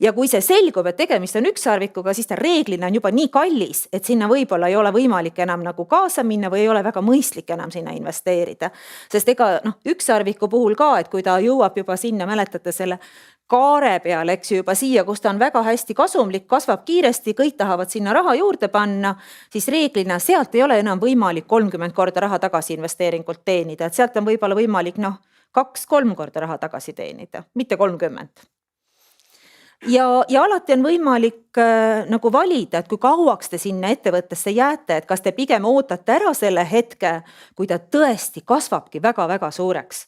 Ja kui see selgub, et tegemist on ükssarvikuga, siis ta reeglina on juba nii kallis, et sinna võib-olla ei ole võimalik enam nagu kaasa minna või ei ole väga mõistlik enam sinna investeerida. Sest ega ükssarviku puhul ka, et kui ta jõuab juba sinna, mäletate selle kaare peal, eks juba siia, kus ta on väga hästi kasumlik, kasvab kiiresti, kõik tahavad sinna raha juurde panna, siis reeglina sealt ei ole enam võimalik 30 korda raha tagasi investeeringult teenida, et sealt on võib-olla võimalik 2-3 korda raha tagasi teenida, mitte 30. Ja alati on võimalik nagu valida, et kui kauaks te sinna ettevõttesse jääte, et kas te pigem ootate ära selle hetke, kui ta tõesti kasvabki väga-väga suureks.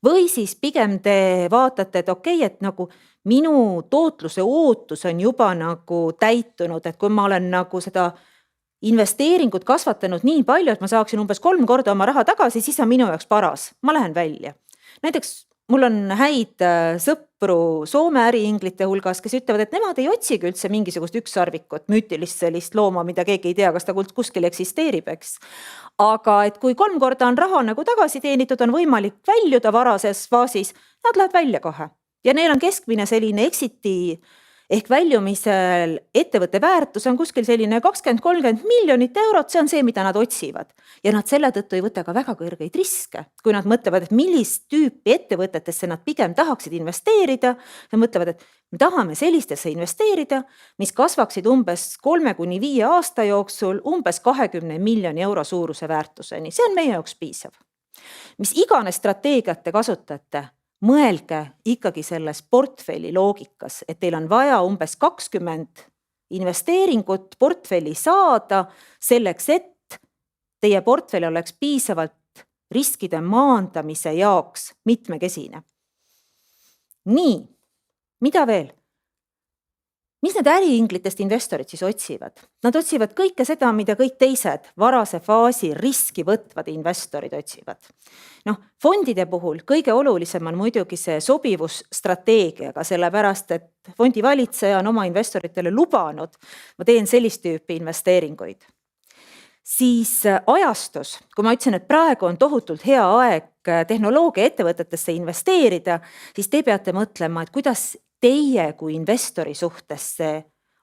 Või siis pigem te vaatate, et okei, et nagu minu tootluse ootus on juba nagu täitunud, et kui ma olen nagu seda investeeringut kasvatanud nii palju, et ma saaksin umbes 3 korda oma raha tagasi, siis on minu jaoks paras. Ma lähen välja. Näiteks mul on häid sõpru Soome äriinglite hulgas, kes ütlevad, et nemad ei otsigi üldse mingisugust ükssarvikut, müütilist sellist looma, mida keegi ei tea, kas ta kuskil eksisteerib, eks. Aga et kui 3 korda on raha nagu tagasi teenitud, on võimalik väljuda varases faasis, nad lähevad välja kohe. Ja neil on keskmine selline exiti ehk väljumisel ettevõtte väärtus on kuskil selline 20-30 miljonit eurot, see on see, mida nad otsivad. Ja nad selle tõttu ei võta ka väga kõrgeid riske, kui nad mõtlevad, et millist tüüpi ettevõtetesse nad pigem tahaksid investeerida. Nad mõtlevad, et me tahame sellistesse investeerida, mis kasvaksid umbes 3-5 aasta jooksul umbes 20 miljoni euro suuruse väärtuseni. See on meie jaoks piisav. Mis iganes strateegiat te kasutate, mõelge ikkagi selles portfelli loogikas, et teil on vaja umbes 20 investeeringut portfelli saada selleks, et teie portfell oleks piisavalt riskide maandamise jaoks mitmekesine. Nii, mida veel? Mis need äriinglitest investorid siis otsivad? Nad otsivad kõike seda, mida kõik teised varase faasi riski võtvad investorid otsivad. Fondide puhul kõige olulisem on muidugi see sobivusstrateegiaga, sellepärast, et fondi valitseja on oma investoritele lubanud, ma teen sellist tüüpi investeeringuid. Siis ajastus, kui ma ütlesin, et praegu on tohutult hea aeg tehnoloogia ettevõtetesse investeerida, siis te peate mõtlema, et kuidas teie kui investori suhtes see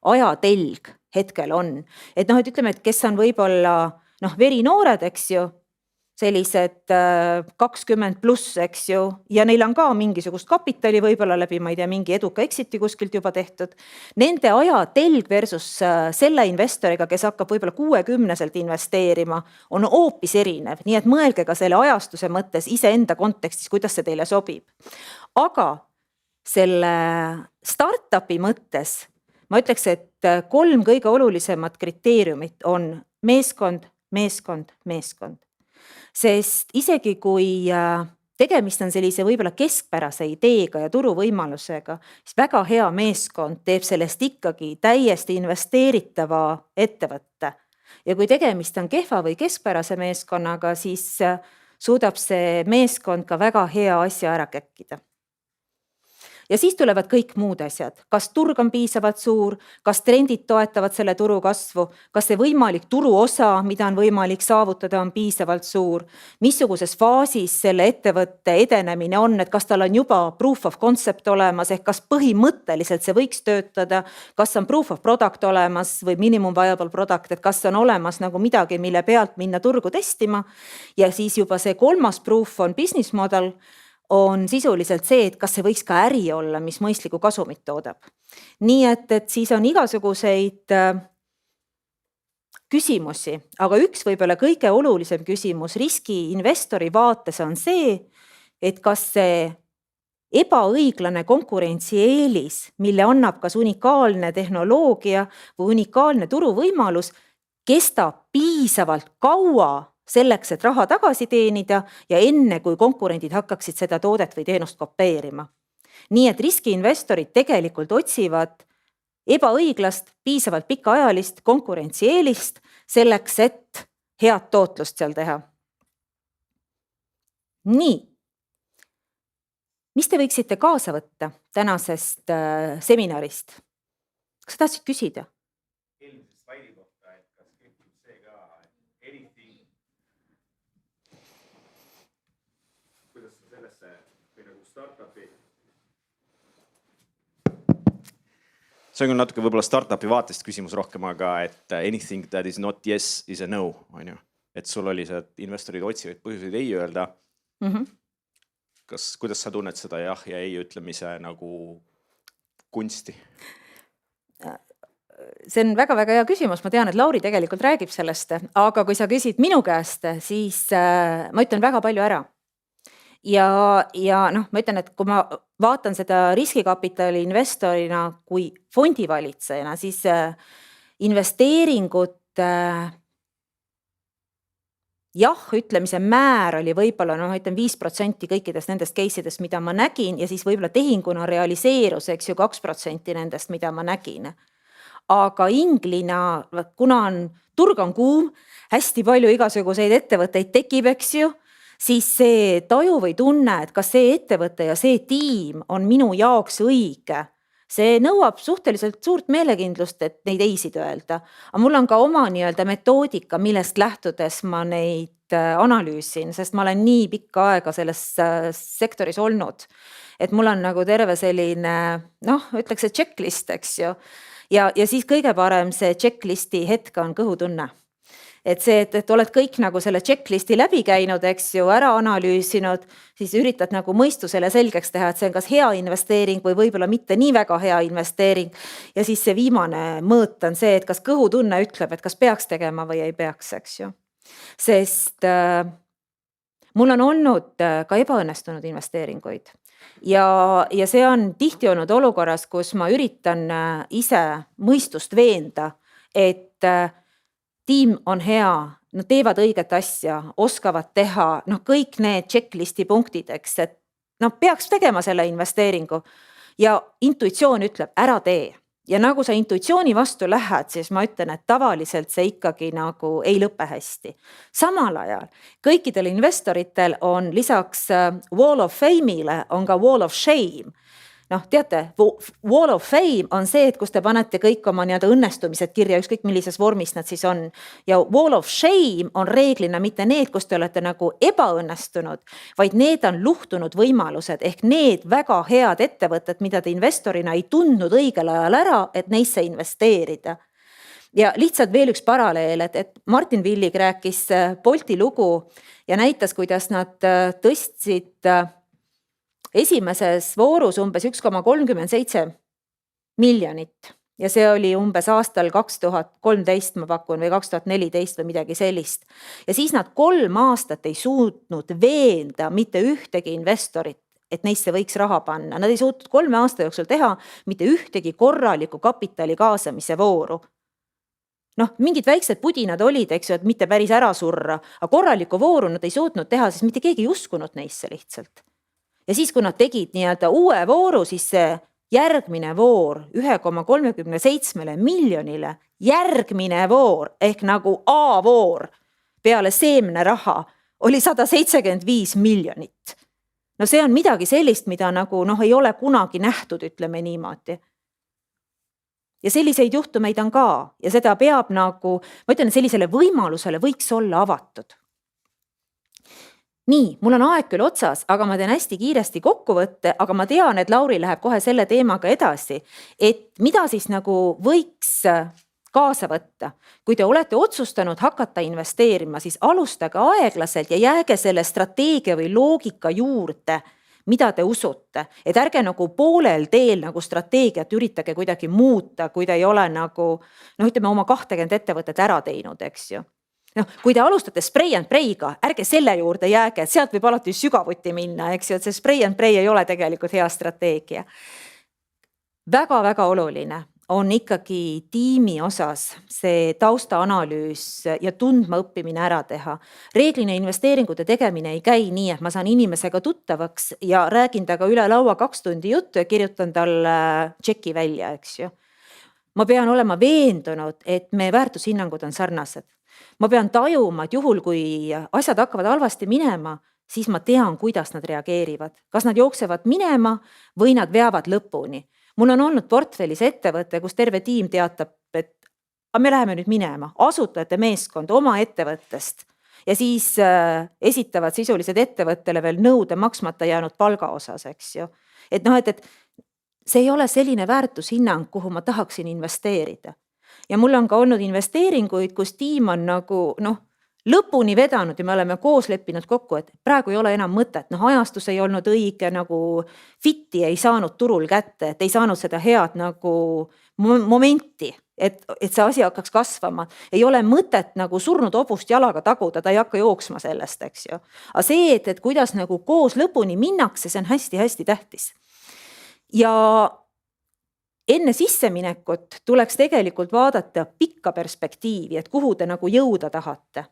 ajatelg hetkel on. Et ütleme, et kes on võib-olla verinoored, eks ju, sellised 20 pluss, eks ju, ja neil on ka mingisugust kapitali võib-olla läbi, ma ei tea, mingi eduka exiti kuskilt juba tehtud. Nende ajatelg versus selle investoriga, kes hakkab võib-olla 60-selt investeerima, on hoopis erinev. Nii et mõelge ka selle ajastuse mõttes iseenda kontekstis, kuidas see teile sobib. Aga selle startupi mõttes ma ütleks, et 3 kõige olulisemat kriteeriumit on meeskond, meeskond, meeskond. Sest isegi kui tegemist on sellise võib-olla keskpärase ideega ja turuvõimalusega, siis väga hea meeskond teeb sellest ikkagi täiesti investeeritava ettevõtte. Ja kui tegemist on kehva või keskpärase meeskonnaga, siis suudab see meeskond ka väga hea asja ära käkkida. Ja siis tulevad kõik muud asjad. Kas turg on piisavalt suur, kas trendid toetavad selle turu kasvu, kas see võimalik turuosa, mida on võimalik saavutada, on piisavalt suur, missuguses faasis selle ettevõtte edenemine on, et kas tal on juba proof of concept olemas, ehk kas põhimõtteliselt see võiks töötada, kas on proof of product olemas või minimum viable product, et kas on olemas nagu midagi, mille pealt minna turgu testima. Ja siis juba see 3. proof on business model, on sisuliselt see, et kas see võiks ka äri olla, mis mõistliku kasumit toodab. Nii et siis on igasuguseid küsimusi, aga üks võib-olla kõige olulisem küsimus riski investori vaates on see, et kas see ebaõiglane konkurentsieelis, mille annab kas unikaalne tehnoloogia või unikaalne turuvõimalus, kestab piisavalt kaua selleks, et raha tagasi teenida ja enne, kui konkurendid hakkaksid seda toodet või teenust kopeerima. Nii et riskiinvestorid tegelikult otsivad ebaõiglast, piisavalt pikaajalist konkurentsieelist selleks, et head tootlust seal teha. Nii, mis te võiksite kaasa võtta tänasest seminarist? Kas sa tahtsid küsida?
See on natuke võib-olla startupi vaatest küsimus rohkem, aga et anything that is not yes is a no. On ju? Et sul oli see, et investorid otsivad põhjuseid ei öelda. Kuidas sa tunned seda jah ja ei ütlemise nagu kunsti?
See on väga-väga hea küsimus. Ma tean, et Lauri tegelikult räägib sellest, aga kui sa küsid minu käest, siis ma ütlen väga palju ära. ja noh, ma ütlen, et kui ma vaatan seda riskikapitali investorina kui fondivalitsejana, siis investeeringute jah, ütlemise määr oli võib-olla, noh, ütlen 5% kõikidest nendest case'idest, mida ma nägin ja siis võib-olla tehinguna realiseerus, eks ju, 2% nendest, mida ma nägin. Aga inglina, kuna turg on kuum, hästi palju igasuguseid ettevõtteid tekib, eks ju, siis see taju või tunne, et kas see ettevõte ja see tiim on minu jaoks õige, see nõuab suhteliselt suurt meelekindlust, et neid eisid öelda. Aga mul on ka oma nii-öelda metoodika, millest lähtudes ma neid analüüsin, sest ma olen nii pikka aega selles sektoris olnud. Et mul on nagu terve selline, noh, ütleks see checklist, eks ju. Ja siis kõige parem see checklisti hetk on kõhutunne. Et see, et oled kõik nagu selle checklisti läbi käinud, eks ju, ära analüüsinud, siis üritad nagu mõistusele selgeks teha, et see on kas hea investeering või võib-olla mitte nii väga hea investeering. Ja siis see viimane mõõt on see, et kas kõhutunne ütleb, et kas peaks tegema või ei peaks, eks ju. Sest mul on olnud ka ebaõnnestunud investeeringuid. Ja see on tihti olnud olukorras, kus ma üritan ise mõistust veenda, et tiim on hea, nad teevad õiget asja, oskavad teha, noh, kõik need checklisti punktid, eks, et noh, peaks tegema selle investeeringu ja intuitsioon ütleb, ära tee. Ja nagu sa intuitsiooni vastu lähed, siis ma ütlen, et tavaliselt see ikkagi nagu ei lõpe hästi. Samal ajal kõikidel investoritel on lisaks Wall of Fame'ile on ka Wall of Shame. Noh, teate, Wall of Fame on see, et kus te panete kõik oma nii-öelda õnnestumised kirja, ükskõik millises vormis nad siis on. Ja Wall of Shame on reeglina mitte need, kus te olete nagu ebaõnnestunud, vaid need on luhtunud võimalused ehk need väga head ettevõtted, mida te investorina ei tundnud õigel ajal ära, et neisse investeerida. Ja lihtsalt veel üks paralleel, et Martin Villig rääkis Bolti lugu ja näitas, kuidas nad tõstsid esimeses voorus umbes 1,37 miljonit ja see oli umbes aastal 2013 ma pakun või 2014 või midagi sellist. Ja siis nad 3 aastat ei suutnud veenda mitte ühtegi investorit, et neisse võiks raha panna. Nad ei suutnud 3 aasta jooksul teha mitte ühtegi korraliku kapitali kaasamise vooru. Noh, mingid väiksed pudinad olid, eks ju, et mitte päris ära surra, aga korraliku vooru nad ei suutnud teha, sest mitte keegi ei uskunud neisse lihtsalt. Ja siis, kui nad tegid nii-öelda uue vooru, siis see järgmine voor 1,37 miljonile, järgmine voor ehk nagu A-voor peale seemne raha oli 175 miljonit. No see on midagi sellist, mida nagu ei ole kunagi nähtud, ütleme niimoodi. Ja selliseid juhtumeid on ka ja seda peab nagu, ma ütlen, sellisele võimalusele võiks olla avatud. Nii, mul on aeg küll otsas, aga ma teen hästi kiiresti kokkuvõtte, aga ma tean, et Lauri läheb kohe selle teemaga edasi, et mida siis nagu võiks kaasa võtta. Kui te olete otsustanud hakata investeerima, siis alustage aeglaselt ja jääge selle strateegia või loogika juurde, mida te usute. Et ärge nagu poolel teel nagu strateegiat üritage kuidagi muuta, kui te ei ole nagu, ütleme oma 20 ettevõtet ära teinud, eks ju. Kui te alustate spray and pray'ga, ärge selle juurde jääge, et sealt võib alati sügavuti minna, eks ju, et see spray and pray ei ole tegelikult hea strateegia. Väga-väga oluline on ikkagi tiimi osas see taustaanalüüs ja tundma õppimine ära teha. Reeglina investeeringute tegemine ei käi nii, et ma saan inimesega tuttavaks ja räägin taga üle laua 2 tundi juttu ja kirjutan talle tšeki välja, eks ju. Ma pean olema veendunud, et meie väärtushinnangud on sarnased. Ma pean tajuma, et juhul, kui asjad hakkavad halvasti minema, siis ma tean, kuidas nad reageerivad. Kas nad jooksevad minema või nad veavad lõpuni. Mul on olnud portfellis ettevõte, kus terve tiim teatab, et me läheme nüüd minema. Asutajate meeskond oma ettevõttest ja siis esitavad sisulised ettevõttele veel nõude maksmata jäänud palga osas, eks ju. Et see ei ole selline väärtushinnang, kuhu ma tahaksin investeerida. Ja mul on ka olnud investeeringuid, kus tiim on nagu lõpuni vedanud ja me oleme koos leppinud kokku, et praegu ei ole enam mõtet. Ajastus ei olnud õige, nagu fiti ei saanud turul kätte, et ei saanud seda head nagu momenti, et see asi hakkaks kasvama. Ei ole mõtet nagu surnud hobust jalaga taguda, ta ei hakka jooksma sellest, eks ju. Aga see, et kuidas nagu koos lõpuni minnakse, see on hästi-hästi tähtis. Ja enne sisseminekut tuleks tegelikult vaadata pikka perspektiivi, et kuhu te nagu jõuda tahate.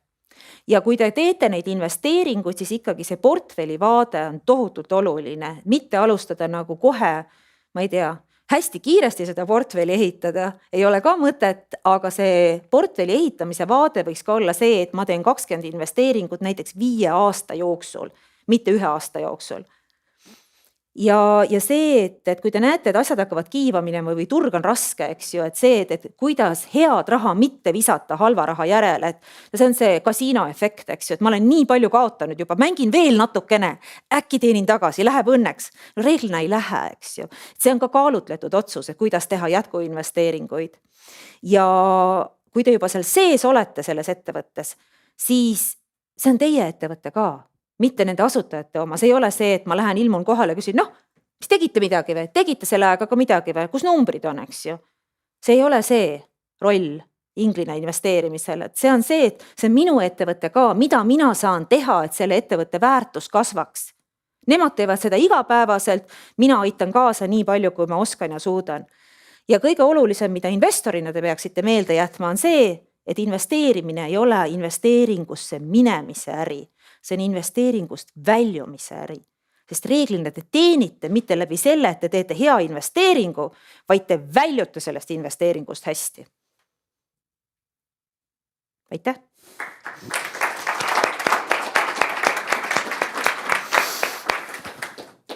Ja kui te teete neid investeeringuid, siis ikkagi see portfelli vaade on tohutult oluline. Mitte alustada nagu kohe, ma ei tea, hästi kiiresti seda portfelli ehitada, ei ole ka mõtet, aga see portfelli ehitamise vaade võiks ka olla see, et ma teen 20 investeeringut näiteks 5 aasta jooksul, mitte 1 aasta jooksul. Ja see, et kui te näete, et asjad hakkavad kiiva minema või turg on raske, eks ju, et see, et kuidas head raha mitte visata halva raha järele, et see on see kasiinoefekt, eks ju, et ma olen nii palju kaotanud juba, mängin veel natukene, äkki teenin tagasi, läheb õnneks. No reeglina ei lähe, eks ju. See on ka kaalutletud otsus, et kuidas teha jätkuinvesteeringuid. Ja kui te juba seal sees olete selles ettevõttes, siis see on teie ettevõtte ka. Mitte nende asutajate oma, see ei ole see, et ma lähen ilmun kohale ja küsin, noh, mis tegite midagi või? Tegite selle aega ka midagi või? Kus numbrid on, eks ju? See ei ole see roll Inglina investeerimisel, et see on see, et see on minu ettevõte ka, mida mina saan teha, et selle ettevõtte väärtus kasvaks. Nemad teevad seda igapäevaselt, mina aitan kaasa nii palju, kui ma oskan ja suudan. Ja kõige olulisem, mida investorina te peaksite meelde jätma, on see, et investeerimine ei ole investeeringusse minemise äri. See on investeeringust väljumise äri. Sest reeglina te teenite mitte läbi selle, et te teete hea investeeringu, vaid te väljute sellest investeeringust hästi. Aitäh!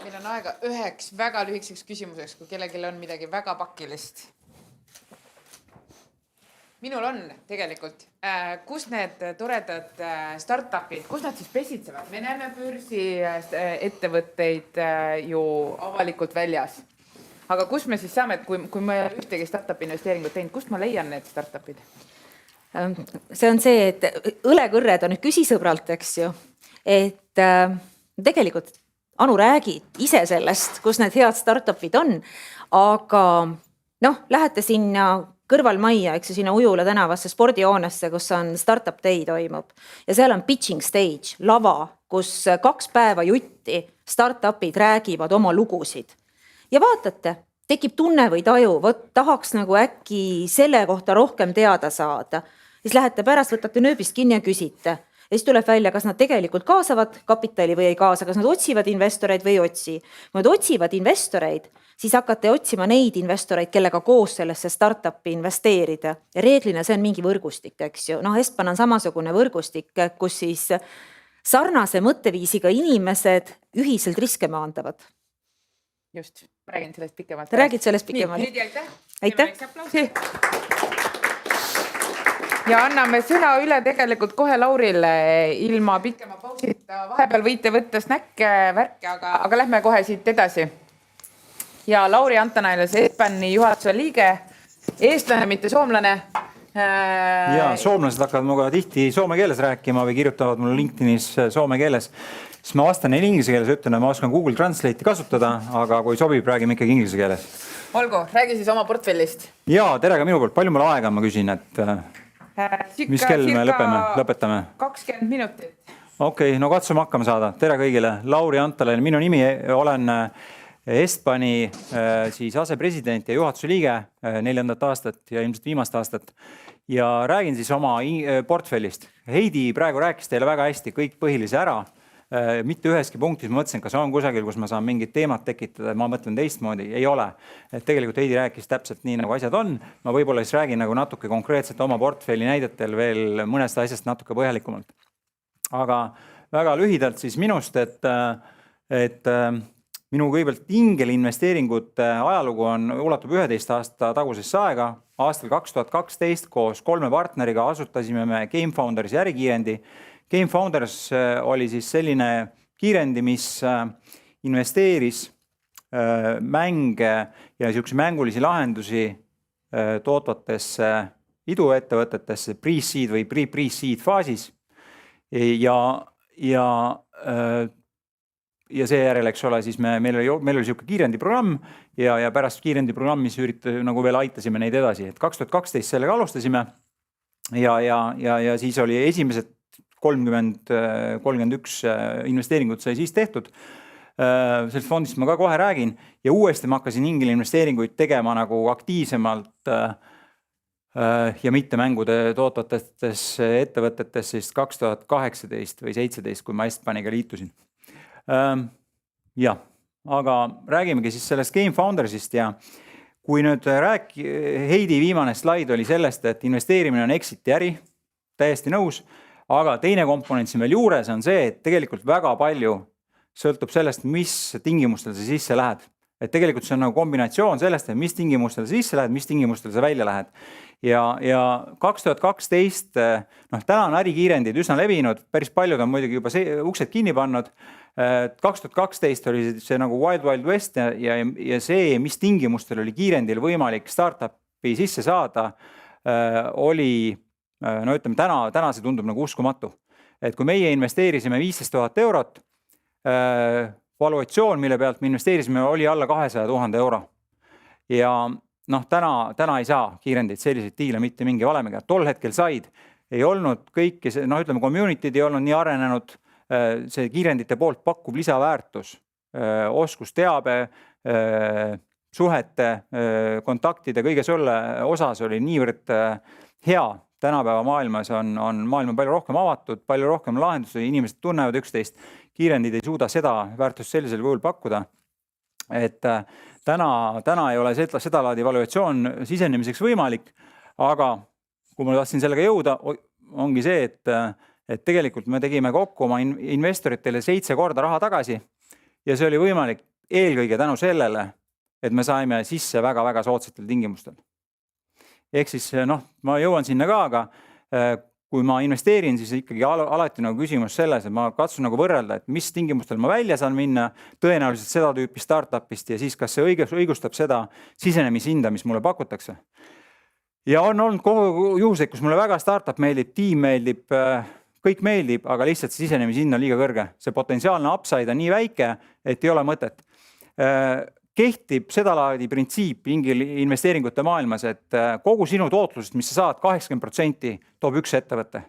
Meil on aega üheks väga lühikeseks küsimuseks, kui kellelgi on midagi väga pakilist. Minul on tegelikult, kus need toredad startupid, kus nad siis pesitsevad? Me näeme börsi ettevõtteid ju avalikult väljas. Aga kus me siis saame, et kui me ühtegi startup investeeringut teinud, kust ma leian need startupid?
See on see, et õlekõrred on nüüd küsisõbralt, eks ju. Et tegelikult Anu räägid ise sellest, kus need head startupid on, aga lähete sinna kõrvalmajja, eks ju, sinna Ujula tänavasse spordihoonesse, kus on startup day toimub. Ja seal on pitching stage, lava, kus 2 päeva jutti startupid räägivad oma lugusid. Ja vaatate, tekib tunne või taju, tahaks nagu äkki selle kohta rohkem teada saada. Siis lähete pärast, võtate nööbist kinni ja küsite. Ja siis tuleb välja, kas nad tegelikult kaasavad kapitali või ei kaasa, kas nad otsivad investoreid või ei otsi. Kui nad otsivad investoreid, siis hakkate otsima neid investoreid, kellega koos sellesse startupi investeerida. Ja reeglina see on mingi võrgustik, eks ju. Espan on samasugune võrgustik, kus siis sarnase mõtteviisiga inimesed ühiselt riske maandavad.
Just, räägin sellest pikemalt.
Räägid sellest pikemalt.
Nii, aitäh.
Aitäh.
Ja anname sõna üle tegelikult kohe Laurile ilma pikema pausita. Vahepeal võite võtta snäkke, värke, aga lähme kohe siit edasi. Ja Lauri Antanaelas, Espani juhatuse liige, eestlane, mitte soomlane.
Ja soomlased hakkavad muga tihti soome keeles rääkima või kirjutavad mulle LinkedInis soome keeles. Siis ma vastan neil inglise keeles, ütlen, et ma oskan Google Translate'i kasutada, aga kui sobib, räägime ikkagi inglise keeles.
Olgu, räägi siis oma portfellist.
Ja, tere ka minu poolt. Palju mul aega, ma küsin, et mis kell me lõpetame?
20 minutit.
Okei, no katsume hakkama saada. Tere kõigile. Lauri Antalainen, minu nimi, olen Espani siis asepresident ja juhatuse liige 4. aastat ja ilmselt viimast aastat. Ja räägin siis oma portfellist. Heidi praegu rääkis teile väga hästi kõik põhilise ära. Mitte üheski punktis ma mõtlesin, kas on kusagil, kus ma saan mingit teemat tekitada, ma mõtlen teistmoodi, ei ole. Et tegelikult Heidi rääkis täpselt nii, nagu asjad on. Ma võib-olla siis räägin nagu natuke konkreetselt oma portfelli näidetel veel mõnest asjast natuke põhjalikumalt. Aga väga lühidalt siis minust, et minu kõigepealt ingelinvesteeringute ajalugu ulatub 11 aasta tagusesse aega. Aastal 2012 koos 3 partneriga asutasime me Game Founders ärikiirendi. Game Founders oli siis selline kiirendi, mis investeeris mänge ja niisuguse mängulisi lahendusi tootvatesse iduettevõtetesse pre-seed või pre-seed faasis. Ja ja seejärel, eks ole, siis meil oli niisugune kiirendiprogramm ja pärast kiirendiprogrammis nagu veel aitasime neid edasi, et 2012 sellega alustasime ja siis oli esimesed 31 investeeringut sai siis tehtud. Sellest fondist ma ka kohe räägin ja uuesti ma hakkasin ingeliinvesteeringuid tegema nagu aktiivsemalt ja mitte mängude tootvates ettevõtetes siis 2018 või 2017, kui ma Estbaniga liitusin. Jah, aga räägimegi siis sellest Game Foundersist ja kui nüüd Heidi viimane slaid oli sellest, et investeerimine on exiti äri, täiesti nõus, aga teine komponent siin veel juures on see, et tegelikult väga palju sõltub sellest, mis tingimustel sa sisse lähed. Et tegelikult see on nagu kombinatsioon sellest, et mis tingimustel sa sisse lähed, mis tingimustel sa välja lähed. Ja 2012, täna on ärikiirendid üsna levinud, päris paljud on muidugi juba uksed kinni pannud. 2012 oli see nagu Wild Wild West ja see, mis tingimustel oli kiirendil võimalik startupi sisse saada, oli, ütleme täna see tundub nagu uskumatu. Et kui meie investeerisime 15 000 eurot, valuatsioon, mille pealt me investeerisime, oli alla 200 000 euro. Ja täna ei saa kiirendid selliseid diile mitte mingi valemiga. Tol hetkel said, ei olnud kõiki, ütleme community'd ei olnud nii arenenud, see kiirendite poolt pakkuv lisaväärtus, oskusteabe, suhete, kontaktide, kõige selle osas oli niivõrd hea. Tänapäeva maailmas on maailma palju rohkem avatud, palju rohkem lahendusi, inimesed tunnevad üksteist, kiirendid ei suuda seda väärtust sellisel kujul pakkuda. Et täna ei ole seda laadi evaluatsioon sisenemiseks võimalik, aga kui ma tahtsin sellega jõuda, ongi see, et tegelikult me tegime kokku oma investoritele 7 korda raha tagasi ja see oli võimalik eelkõige tänu sellele, et me saime sisse väga-väga soodsatel tingimustel. Ehk siis ma jõuan sinna ka, aga kui ma investeerin, siis ikkagi alati nagu küsimus selles, et ma katsun nagu võrrelda, et mis tingimustel ma välja saan minna, tõenäoliselt seda tüüpi startupist ja siis kas see õigustab seda sisenemishinda, mis mulle pakutakse. Ja on olnud kogu juhuseid, kus mulle väga startup meeldib, tiim meeldib, kõik meeldib, aga lihtsalt sisenemishind on liiga kõrge. See potentsiaalne upside on nii väike, et ei ole mõtet. Kehtib seda laadi printsiip investeeringute maailmas, et kogu sinu tootlusest, mis sa saad, 80% toob üks ettevõte.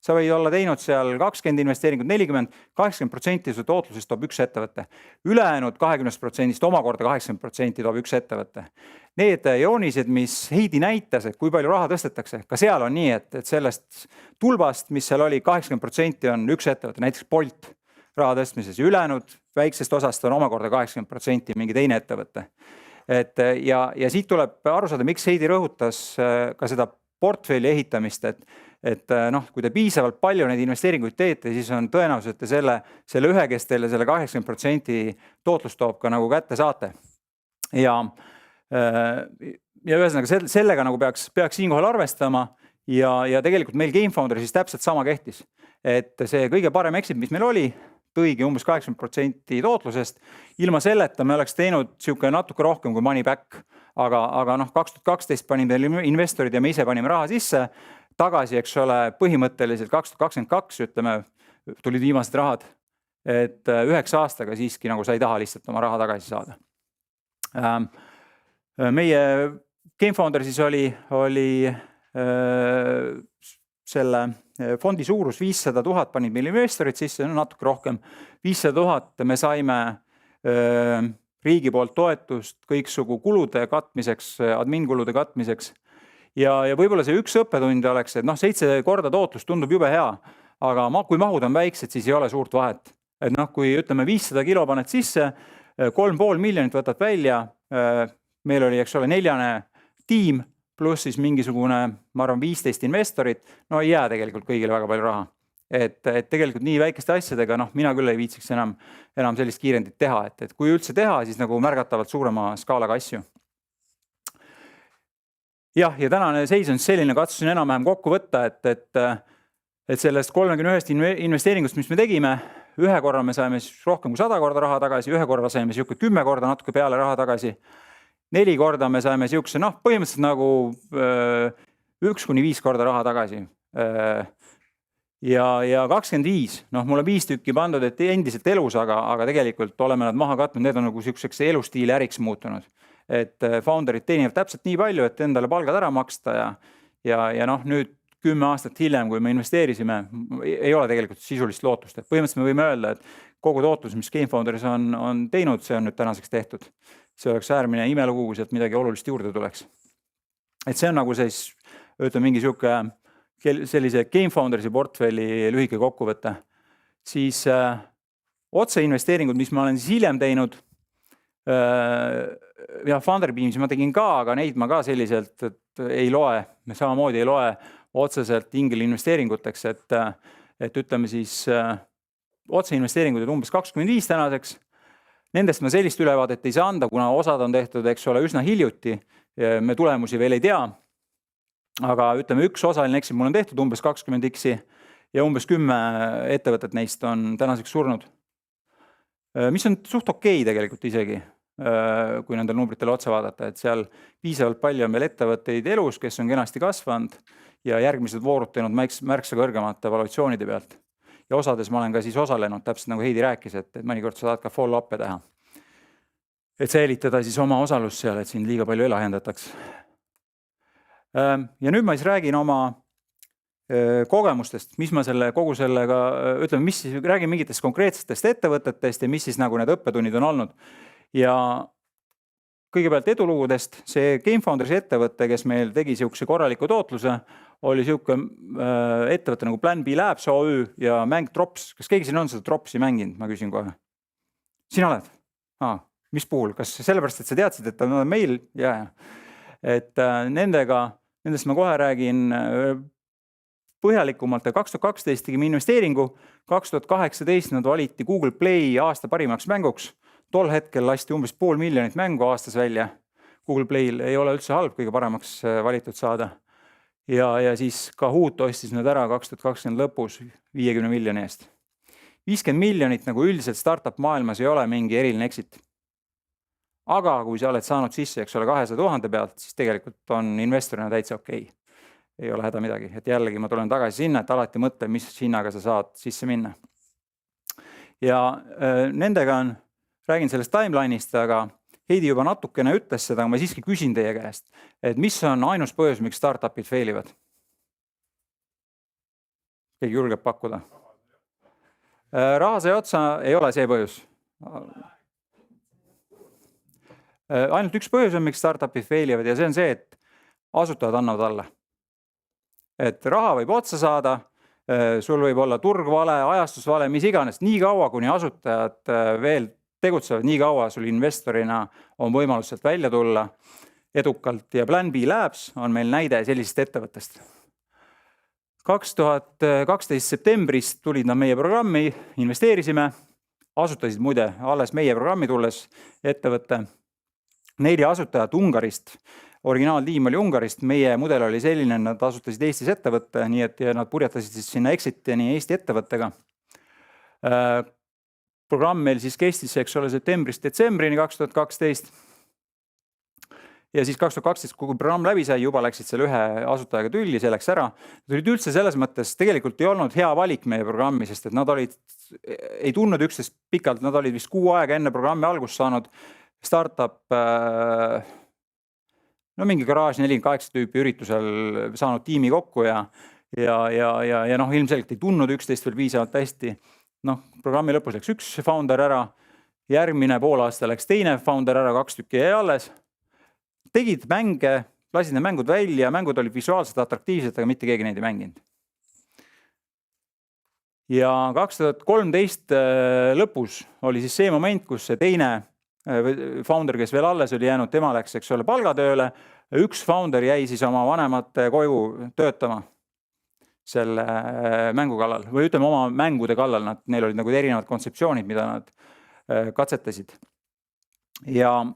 Sa võid olla teinud seal 20 investeeringut, 40, 80% su tootlusest toob üks ettevõte. Ülejäänud 20% omakorda 80% toob üks ettevõte. Need joonised, mis Heidi näitas, et kui palju raha tõstetakse, ka seal on nii, et sellest tulbast, mis seal oli, 80% on üks ettevõte, näiteks Bolt raha tõstmises. Ülejäänud väiksest osast on omakorda 80% mingi teine ettevõte. Ja siit tuleb aru saada, miks Heidi rõhutas ka seda portfelli ehitamist, et kui te piisavalt palju neid investeeringuid teete, siis on tõenäoliselt selle ühe, kes teile selle 80% tootlust toob ka nagu kätte saate. Ja ühesõnaga sellega nagu peaks siinkohal arvestama ja tegelikult meil Game Founder siis täpselt sama kehtis. Et see kõige parem exit, mis meil oli, tõigi umbes 80% tootlusest. Ilma selleta me oleks teinud natuke rohkem kui money back, aga 2012 panime investorid ja me ise panime raha sisse tagasi, eks ole, põhimõtteliselt 2022, ütleme, tulid viimased rahad, et 9 aastaga siiski nagu sa ei taha lihtsalt oma raha tagasi saada. Meie Game Founder siis oli selle fondi suurus 500 000 panid meil investorid sisse, natuke rohkem. 500 000 me saime riigi poolt toetust kõiksugu kulude katmiseks, adminkulude katmiseks. Ja võib-olla see üks õppetund oleks, et 7 korda tootlust tundub jube hea, aga kui mahud on väiksed, siis ei ole suurt vahet. Et kui ütleme 500 kilo paned sisse, 3,5 miljonit võtad välja, meil oli, eks ole, 4 tiim, pluss siis mingisugune, ma arvan, 15 investorit, ei jää tegelikult kõigile väga palju raha. Et tegelikult nii väikeste asjadega, mina küll ei viitsiks enam sellist kiirendit teha, et kui üldse teha, siis nagu märgatavalt suurema skaalaga asju. Jah, ja tänane seis on selline, katsusin enam-vähem kokku võtta, et sellest 31 investeeringust, mis me tegime, ühe korra me saime rohkem kui 100 korda raha tagasi, ühe korra saime 10 korda natuke peale raha tagasi, 4 korda me saime siukse, põhimõtteliselt nagu 1-5 korda raha tagasi. ja 25, noh, mul on 5 tükki pandud, et endiselt elus, aga tegelikult oleme nad maha katnud, need on nagu siukseks elustiili äriks muutunud. Et founderid teenivad täpselt nii palju, et endale palgad ära maksta ja noh, nüüd 10 aastat hiljem, kui me investeerisime, ei ole tegelikult sisulist lootust. Et põhimõtteliselt me võime öelda, et kogu tootlus, mis GameFounderis on teinud, see on nüüd tänaseks tehtud. See oleks äärmine imelugu, kui sealt midagi olulist juurde tuleks. Et see on nagu siis, ütleme, mingi sellise GameFoundersi portfelli lühike kokkuvõte. Siis otseinvesteeringud, mis ma olen siis hiljem teinud, ja Funderbeamsi ma tegin ka, aga neid ma ka selliselt et ei loe, me samamoodi ei loe otseselt ingelinvesteeringuteks, et ütleme siis otseinvesteeringud on umbes 25 tänaseks. Nendest ma sellist ülevaadet ei saa anda, kuna osad on tehtud, eks ole, üsna hiljuti, me tulemusi veel ei tea. Aga ütleme, üks osaline exit mul on tehtud umbes 20x ja umbes 10 ettevõtet neist on tänaseks surnud. Mis on suht okei tegelikult isegi, kui nendel numbritel otsa vaadata, et seal piisavalt palju on veel ettevõtteid elus, kes on kenasti kasvanud ja järgmised voorud teinud märksa kõrgemate valuatsioonide pealt. Ja osades ma olen ka siis osalenud, täpselt nagu Heidi rääkis, et mõnikord sa saad ka follow-up'e teha. Et säilitada siis oma osalus seal, et siin liiga palju ei lahendataks. Ja nüüd ma siis räägin oma kogemustest, mis ma kogu sellega, ütleme, mis siis räägin mingitest konkreetsetest ettevõtetest ja mis siis nagu need õppetunnid on olnud. Ja kõigepealt edulugudest, see GameFoundersi ettevõte, kes meil tegi siukse korraliku tootluse, oli siuke ettevõte nagu Plan B Labs OÜ ja mäng Drops. Kas keegi siin on seda Dropsi mänginud? Ma küsin kohe. Sina oled? Mis puhul? Kas sellepärast, et sa teadsid, et on meil? Ja. Et nendest ma kohe räägin põhjalikumalt. 2012 tegime investeeringu, 2018 nad valiti Google Play aasta parimaks mänguks. Tol hetkel lasti umbes 500 000 mängu aastas välja. Google Playl ei ole üldse halb kõige paremaks valitud saada. Ja siis Kahoot ostis nad ära 2020 lõpus 50 miljoni eest. 50 miljonit nagu üldiselt startup maailmas ei ole mingi eriline exit. Aga kui sa oled saanud sisse, eks ole, 200 000 pealt, siis tegelikult on investorina täitsa okei. Ei ole häda midagi. Et jällegi ma tulen tagasi sinna, et alati mõtle, mis hinnaga sa saad sisse minna. Ja nendega räägin sellest timeline'ist, aga Heidi juba natukene ütles seda, aga ma siiski küsin teie käest, et mis on ainus põhjus, miks startupid failivad? Keegi julgeb pakkuda. Raha sai otsa ei ole see põhjus. Ainult üks põhjus on, miks startupid failivad ja see on see, et asutajad annavad alla. Et raha võib otsa saada, sul võib olla turg vale, ajastus vale, mis iganes, nii kaua, kuni asutajad veel tegutsevad, nii kaua sul investorina on võimalus sealt välja tulla edukalt ja Plan B Labs on meil näide sellisest ettevõttest. 2012 septembris tulid nad meie programmi, investeerisime, asutasid muide alles meie programmi tulles ettevõtte. 4 asutajat Ungarist, originaaltiim oli Ungarist, meie mudel oli selline, nad asutasid Eestis ettevõtte, nii et nad purjatasid siis sinna Exitini Eesti ettevõttega. Programm meil siis kestis, eks ole, septembrist detsembrini 2012. Ja siis 2012, kui programm läbi sai, juba läksid seal ühe asutajaga tülli, see läks ära. Nad olid üldse selles mõttes, tegelikult ei olnud hea valik meie programmi, sest et nad ei tundnud üksteist pikalt, nad olid vist 6 aega enne programmi algust saanud startup, mingi garaaž 48 tüüpi üritusel saanud tiimi kokku ja ilmselgelt ei tundnud üksteist veel piisavalt hästi. Programmi lõpus läks üks founder ära, järgmine pool aasta läks teine founder ära, 2 tükki jäi alles. Tegid mänge, lasid need mängud välja, mängud olid visuaalselt atraktiivsed, aga mitte keegi neid ei mänginud. Ja 2013 lõpus oli siis see moment, kus see teine founder, kes veel alles oli jäänud, tema läks, eks ole, palgatööle. Üks founder jäi siis oma vanemate koju töötama selle mängu kallal või ütleme oma mängude kallal, neil olid nagu erinevad kontseptsioonid, mida nad katsetasid. Ja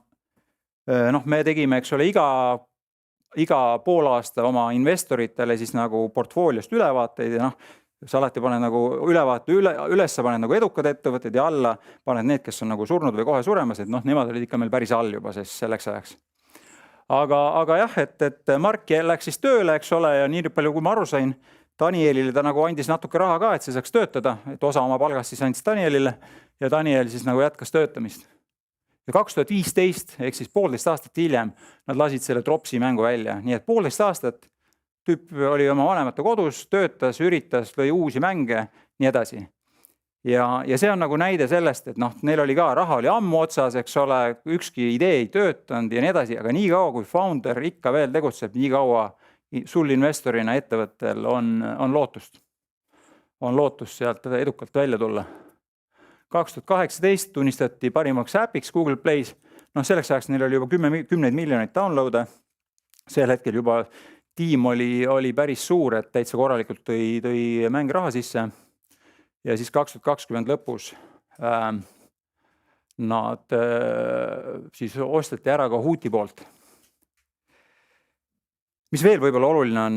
me tegime, eks ole, iga pool aasta oma investoritele siis nagu portfooliost ülevaateid ja sa alati paned nagu ülevaate üles, sa paned nagu edukad ettevõtted ja alla paned need, kes on nagu surnud või kohe suremas, et nemad olid ikka meil päris all juba selleks ajaks. Aga jah, et Mark läks siis tööle, eks ole, ja nii palju, kui ma aru sain, Danielile ta nagu andis natuke raha ka, et see saaks töötada, et osa oma palgast siis andis Danielile ja Daniel siis nagu jätkas töötamist. Ja 2015 ehk siis 1,5 aastat hiljem nad lasid selle Dropsi mängu välja, nii et 1,5 aastat tüüp oli oma vanemate kodus, töötas, üritas, lõi uusi mänge, nii edasi. Ja see on nagu näide sellest, et noh, neil oli ka, raha oli ammu otsas, eks ole, ükski idee ei töötanud ja nii edasi, aga nii kaua kui founder ikka veel tegutseb, nii kaua sul investorina ettevõttel on lootust. On lootust sealt edukalt välja tulla. 2018 tunnistati parimaks äpiks Google Play's. Noh, selleks ajaks neil oli juba 10 miljonit download'e. Sel hetkel juba tiim oli päris suur, et täitsa korralikult tõi mäng raha sisse. Ja siis 2020 lõpus nad siis osteti ära ka Huuti poolt. Mis veel võib-olla oluline on,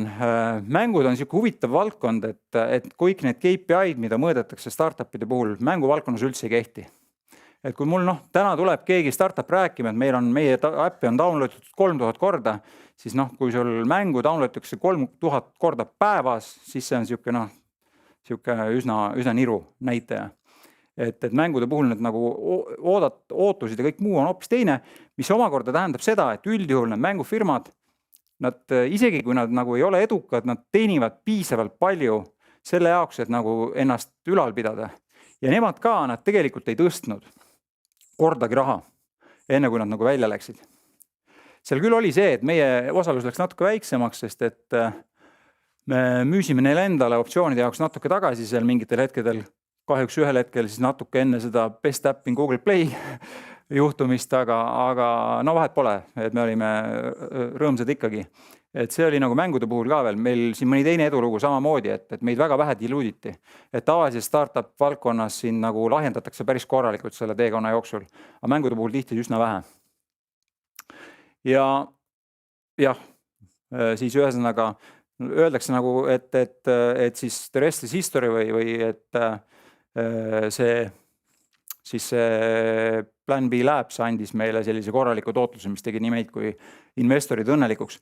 mängud on siuke huvitav valdkond, et kõik need KPI-d, mida mõõdetakse startupide puhul, mänguvaldkonnas üldse ei kehti. Et kui mul täna tuleb keegi startup rääkima, et meie äppi on downloaditud 3000 korda, siis kui sul mängu downloaditakse 3000 korda päevas, siis see on siuke üsna niru näitaja. Et mängude puhul need nagu ootusid ja kõik muu on hoopis teine, mis omakorda tähendab seda, et üldjuhul need mängufirmad, nad isegi kui nad nagu ei ole edukad, nad teenivad piisavalt palju selle jaoks, et nagu ennast ülal pidada. Ja nemad ka, nad tegelikult ei tõstnud kordagi raha, enne kui nad nagu välja läksid. Seal küll oli see, et meie osalus läks natuke väiksemaks, sest et me müüsime neile endale optsioonide jaoks natuke tagasi seal mingitel hetkedel, kahjuks ühel hetkel siis natuke enne seda best app in Google Play juhtumist, aga no vahet pole, et me olime rõõmsad ikkagi. Et see oli nagu mängude puhul ka veel, meil siin mõni teine edulugu samamoodi, et meid väga vähe diluuditi. Et tavalises startup valdkonnas siin nagu lahjendatakse päris korralikult selle teekonna jooksul, aga mängude puhul tihti üsna vähe. Ja jah, siis ühesõnaga öeldakse nagu, et siis the rest is history või et see Plan B Labs andis meile sellise korraliku tootluse, mis tegi nii meid kui investorid õnnelikuks.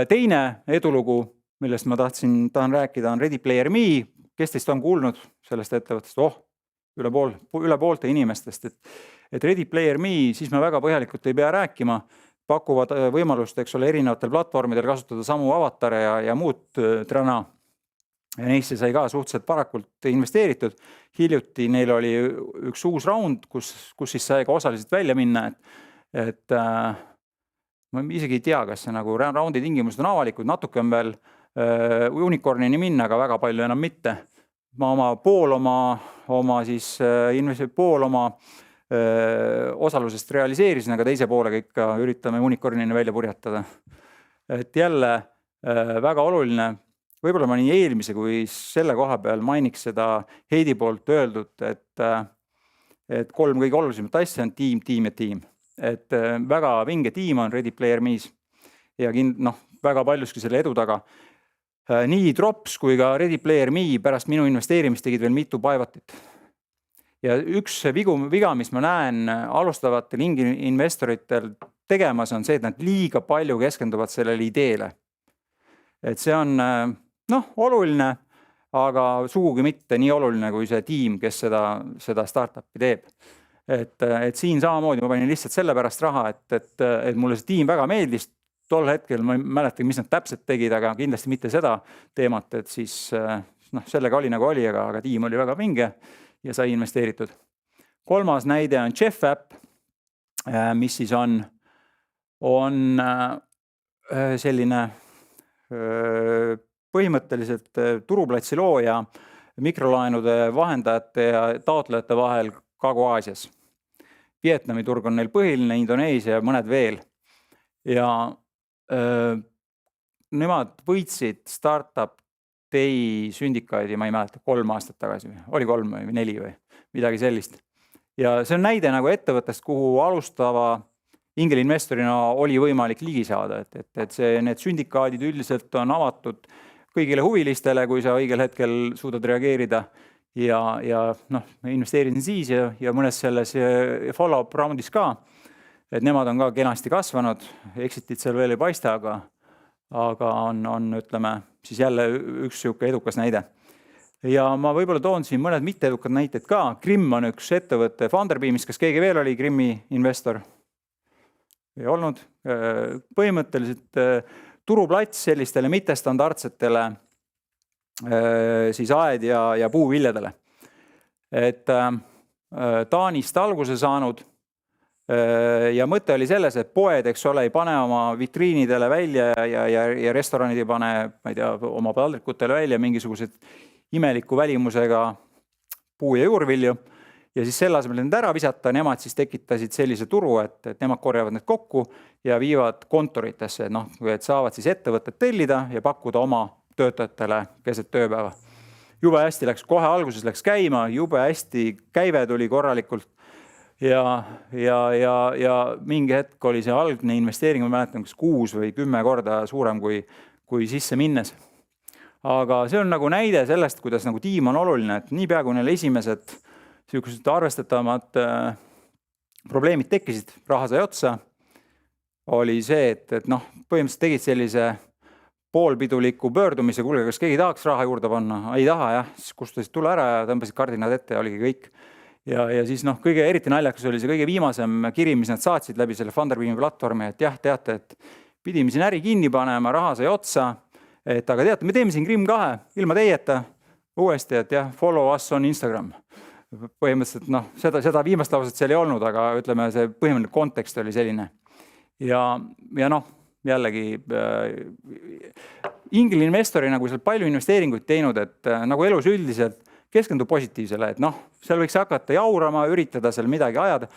Teine edulugu, millest ma tahan rääkida, on Ready Player Me, kes teist on kuulnud sellest ettevõttest, üle poolte inimestest, et Ready Player Me, siis me väga põhjalikult ei pea rääkima, pakuvad võimalust, eks ole, erinevatel platvormidel kasutada samu avatare ja muud trana. Ja neisse sai ka suhteliselt varakult investeeritud. Hiljuti neil oli üks uus raund, kus siis sai ka osaliselt välja minna, et ma isegi ei tea, kas see nagu raundi tingimused on avalikud, natuke on veel unicornini minna, aga väga palju enam mitte. Ma pool oma osalusest realiseerisin, aga teise poolega ikka üritame unicornini välja purjatada. Et jälle väga oluline, võib-olla ma nii eelmise kui selle koha peal mainiks seda Heidi poolt öeldud, et 3 kõige olulisemat asja on tiim ja tiim. Et väga vinge tiim on Ready Player Me's ja väga paljuski selle edu taga. Nii Drops kui ka Ready Player Me pärast minu investeerimist tegid veel mitu pivotit. Ja üks viga, mis ma näen alustavatel investoritel tegemas, on see, et nad liiga palju keskenduvad sellele ideele. Et see on oluline, aga sugugi mitte nii oluline kui see tiim, kes seda startupi teeb. Et siin samamoodi ma panin lihtsalt selle pärast raha, et mulle see tiim väga meeldis. Tol hetkel ma ei mäleta, mis nad täpselt tegid, aga kindlasti mitte seda teemat, et siis sellega oli nagu oli, aga tiim oli väga vinge ja sai investeeritud. 3. näide on Chef App, mis siis on selline põhimõtteliselt turuplatsi looja mikrolaenude vahendajate ja taotlejate vahel Kagu-Aasias. Vietnami turg on neil põhiline, Indoneesia ja mõned veel. Ja nemad võitsid Startup Day sündikaidi, ma ei mäleta, 3 aastat tagasi. Oli 3 või 4 või midagi sellist. Ja see on näide nagu ettevõttest, kuhu alustava ingelinvestorina oli võimalik ligi saada. Et need sündikaadid üldiselt on avatud kõigile huvilistele, kui sa õigel hetkel suudad reageerida. Ja investeerisin siis ja mõnes selles follow-up roundis ka, et nemad on ka kenasti kasvanud, exitit seal veel ei paista, aga on ütleme, siis jälle üks sihuke edukas näide. Ja ma võib-olla toon siin mõned mitteedukad näited ka. Grimm on üks ettevõtte Funderbeamis, kas keegi veel oli Grimmi investor? Ei olnud. Põhimõtteliselt turuplats sellistele mittestandardsetele siis aed ja puuviljadele. Et Taanist alguse saanud ja mõte oli selles, et poed, eks ole, ei pane oma vitriinidele välja ja restoranid ei pane, ma ei tea, oma taldrikutele välja mingisugused imeliku välimusega puu- ja juurvilju. Ja siis selle asemel need ära visata, nemad siis tekitasid sellise turu, et nemad korjavad need kokku ja viivad kontoritesse, et saavad siis ettevõtted tellida ja pakkuda oma töötajatele keset tööpäeva. Jube hästi läks, kohe alguses läks käima, jube hästi käive tuli korralikult ja mingi hetk oli see algne investeering, ma mäletan, kas 6 või 10 korda suurem kui sisse minnes. Aga see on nagu näide sellest, kuidas nagu tiim on oluline, et niipea kui neil esimesed sellised arvestatavad probleemid tekkisid, raha sai otsa, oli see, et põhimõtteliselt tegid sellise poolpiduliku pöördumise, kuulge, kas keegi tahaks raha juurde panna? Ei taha, jah, siis kustutasid tule ära ja tõmbasid kardinad ette ja oligi kõik. Ja siis kõige eriti naljakas oli see kõige viimasem kiri, mis nad saatsid läbi selle Funderbeami platvormi, et jah, teate, et pidime siin äri kinni panema, raha sai otsa, aga teate, me teeme siin Grimm 2 ilma teieta uuesti, et jah, follow us on Instagram. Põhimõtteliselt seda viimast lauset seal ei olnud, aga ütleme, see põhimõtteline kontekst oli selline. Ja jällegi ingel investorina, kui seal palju investeeringuid teinud, et nagu elus üldiselt keskendub positiivsele, et seal võiks hakata jaurama, üritada seal midagi ajada,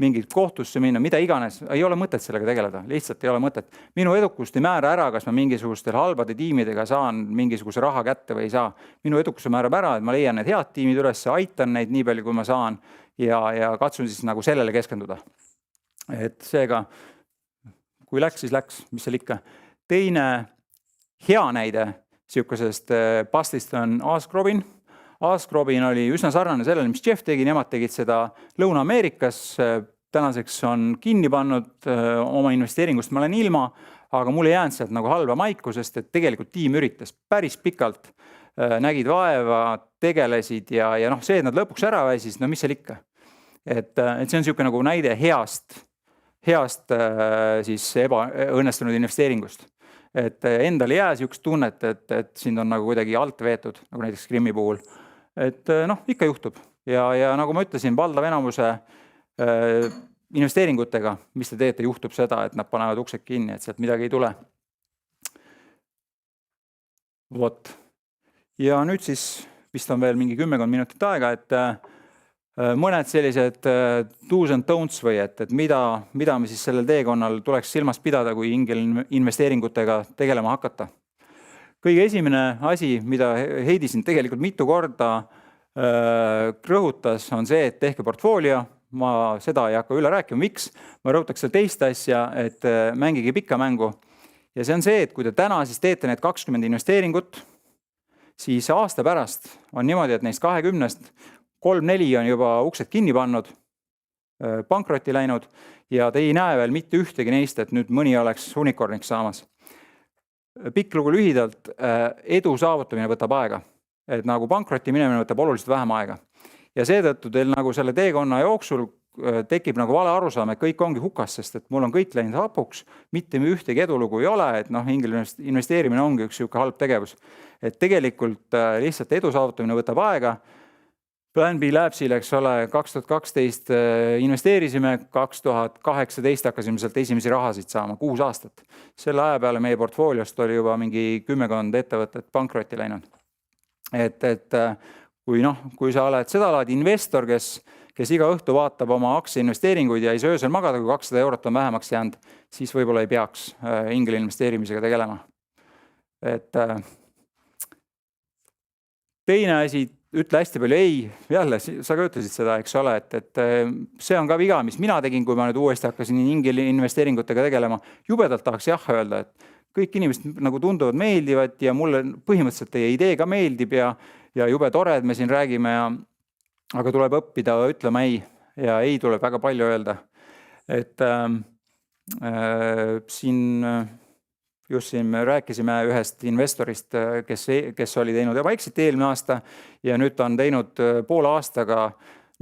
mingit kohtusse minna, mida iganes, ei ole mõtet sellega tegeleda, lihtsalt ei ole mõtet. Minu edukust ei määra ära, kas ma mingisugustel halbade tiimidega saan mingisuguse raha kätte või ei saa. Minu edukuse määrab ära, et ma leian need head tiimid üles, aitan neid nii palju, kui ma saan ja katsun siis nagu sellele keskenduda. Et seega, kui läks, siis läks, mis seal ikka. Teine hea näide sihukesest pastist on Ask Robin. Ask Robin oli üsna sarnane sellele, mis Jeff tegi, nemad tegid seda Lõuna-Ameerikas, tänaseks on kinni pannud oma investeeringust, ma olen ilma, aga mul ei jäänud sealt nagu halba maiku, sest et tegelikult tiim üritas päris pikalt, nägid vaeva, tegelesid ja see, et nad lõpuks ära väisis, mis seal ikka. Et see on sihuke nagu näide heast siis ebaõnnestunud investeeringust. Et endal ei jää sihukest tunnet, et sind on nagu kuidagi alt veetud, nagu näiteks Grimmi puhul. Et ikka juhtub ja nagu ma ütlesin, valdav enamuse investeeringutega, mis te teete, juhtub seda, et nad panevad uksed kinni, et sealt midagi ei tule. Vot. Ja nüüd siis vist on veel mingi 10 minutit aega, et mõned sellised do's and don'ts või et mida me siis sellel teekonnal tuleks silmas pidada, kui ingel investeeringutega tegelema hakata. Kõige esimene asi, mida Heidi siin tegelikult mitu korda rõhutas, on see, et tehke portfoolio. Ma seda ei hakka üle rääkima, miks. Ma rõhutaks seda teist asja, et mängige pikka mängu. Ja see on see, et kui te täna siis teete need 20 investeeringut, siis aasta pärast on niimoodi, et neist 20-st 3-4 on juba uksed kinni pannud, pankrotti läinud ja te ei näe veel mitte ühtegi neist, et nüüd mõni oleks unicorniks saamas. Pikk lugu lühidalt, edu saavutamine võtab aega, et nagu pankrotti minemine võtab oluliselt vähem aega. Ja seetõttu teil nagu selle teekonna jooksul tekib nagu vale arusaam, et kõik ongi hukas, sest et mul on kõik läinud hapuks, mitte ühtegi edulugu ei ole, et ingel investeerimine ongi üks sihuke halb tegevus. Et tegelikult lihtsalt edu saavutamine võtab aega. Plan B Labsil, eks ole, 2012 investeerisime, 2018 hakkasime sealt esimesi rahasid saama, 6 aastat. Selle aja peale meie portfooliost oli juba mingi 10 ettevõtet pankrotti läinud. Et kui sa oled seda laadi investor, kes iga õhtu vaatab oma aktsiainvesteeringuid ja ei saa öösel magada, kui 200 eurot on vähemaks jäänud, siis võib-olla ei peaks ingel investeerimisega tegelema. Et teine asi, ütle hästi palju ei, jälle, sa ka ütlesid seda, eks ole, et see on ka viga, mis mina tegin, kui ma nüüd uuesti hakkasin ingeli investeeringutega tegelema. Jubedalt tahaks jah öelda, et kõik inimesed nagu tunduvad meeldivad ja mulle põhimõtteliselt teie idee ka meeldib ja jube tore, et me siin räägime, aga tuleb õppida ütlema ei ja ei tuleb väga palju öelda. Et siin just siin me rääkisime ühest investorist, kes oli teinud juba exit'i eelmine aasta ja nüüd ta on teinud poole aastaga,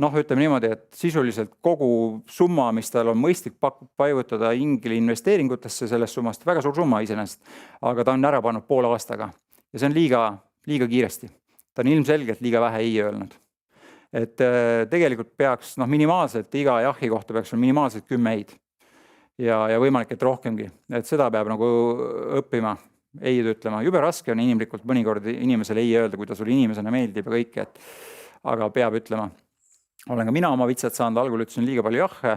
noh, ütleme niimoodi, et sisuliselt kogu summa, mis tal on mõistlik paigutada ingli investeeringutesse sellest summast, väga suur summa iseenesest, aga ta on ära pannud poole aastaga ja see on liiga kiiresti. Ta on ilmselgelt liiga vähe ei öelnud. Et tegelikult peaks, noh, minimaalselt iga jahi kohta peaks olla minimaalselt 10 eid. Ja võimalik, et rohkemgi. Et seda peab nagu õppima, ei ütlema. Jube raske on inimlikult mõnikord inimesele ei öelda, kui ta sulle inimesena meeldib ja kõik, aga peab ütlema. Olen ka mina oma vitsad saanud, algul ütlesin liiga palju jahe,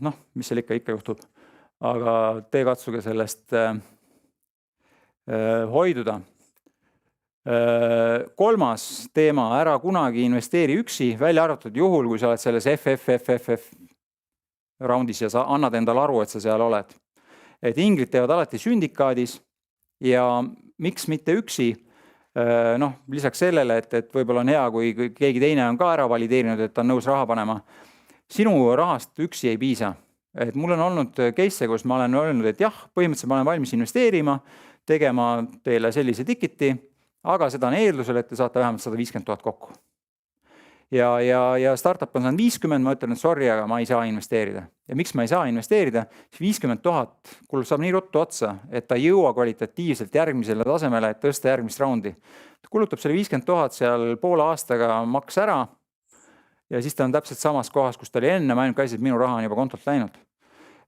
noh, mis seal ikka juhtub. Aga te katsuge sellest hoiduda. Kolmas teema, ära kunagi investeeri üksi, välja arvatud juhul, kui sa oled selles FFFFF raundis ja sa annad endale aru, et sa seal oled. Et inglid teevad alati sündikaadis ja miks mitte üksi, noh, lisaks sellele, et võib-olla on hea, kui keegi teine on ka ära valideerinud, et ta on nõus raha panema. Sinu rahast üksi ei piisa. Et mul on olnud case, kus ma olen öelnud, et jah, põhimõtteliselt ma olen valmis investeerima, tegema teile sellise tikiti, aga seda on eeldusel, et te saate vähemalt 150 000 kokku. Ja startup on saanud 50, ma ütlen, et sorry, aga ma ei saa investeerida. Ja miks ma ei saa investeerida? 50 000 kul saab nii ruttu otsa, et ta ei jõua kvalitatiivselt järgmisele tasemele, et tõsta järgmist raundi. Ta kulutab selle 50 000 seal poole aastaga maks ära ja siis ta on täpselt samas kohas, kus ta oli enne, ma ainult käisin, et minu raha on juba kontolt läinud.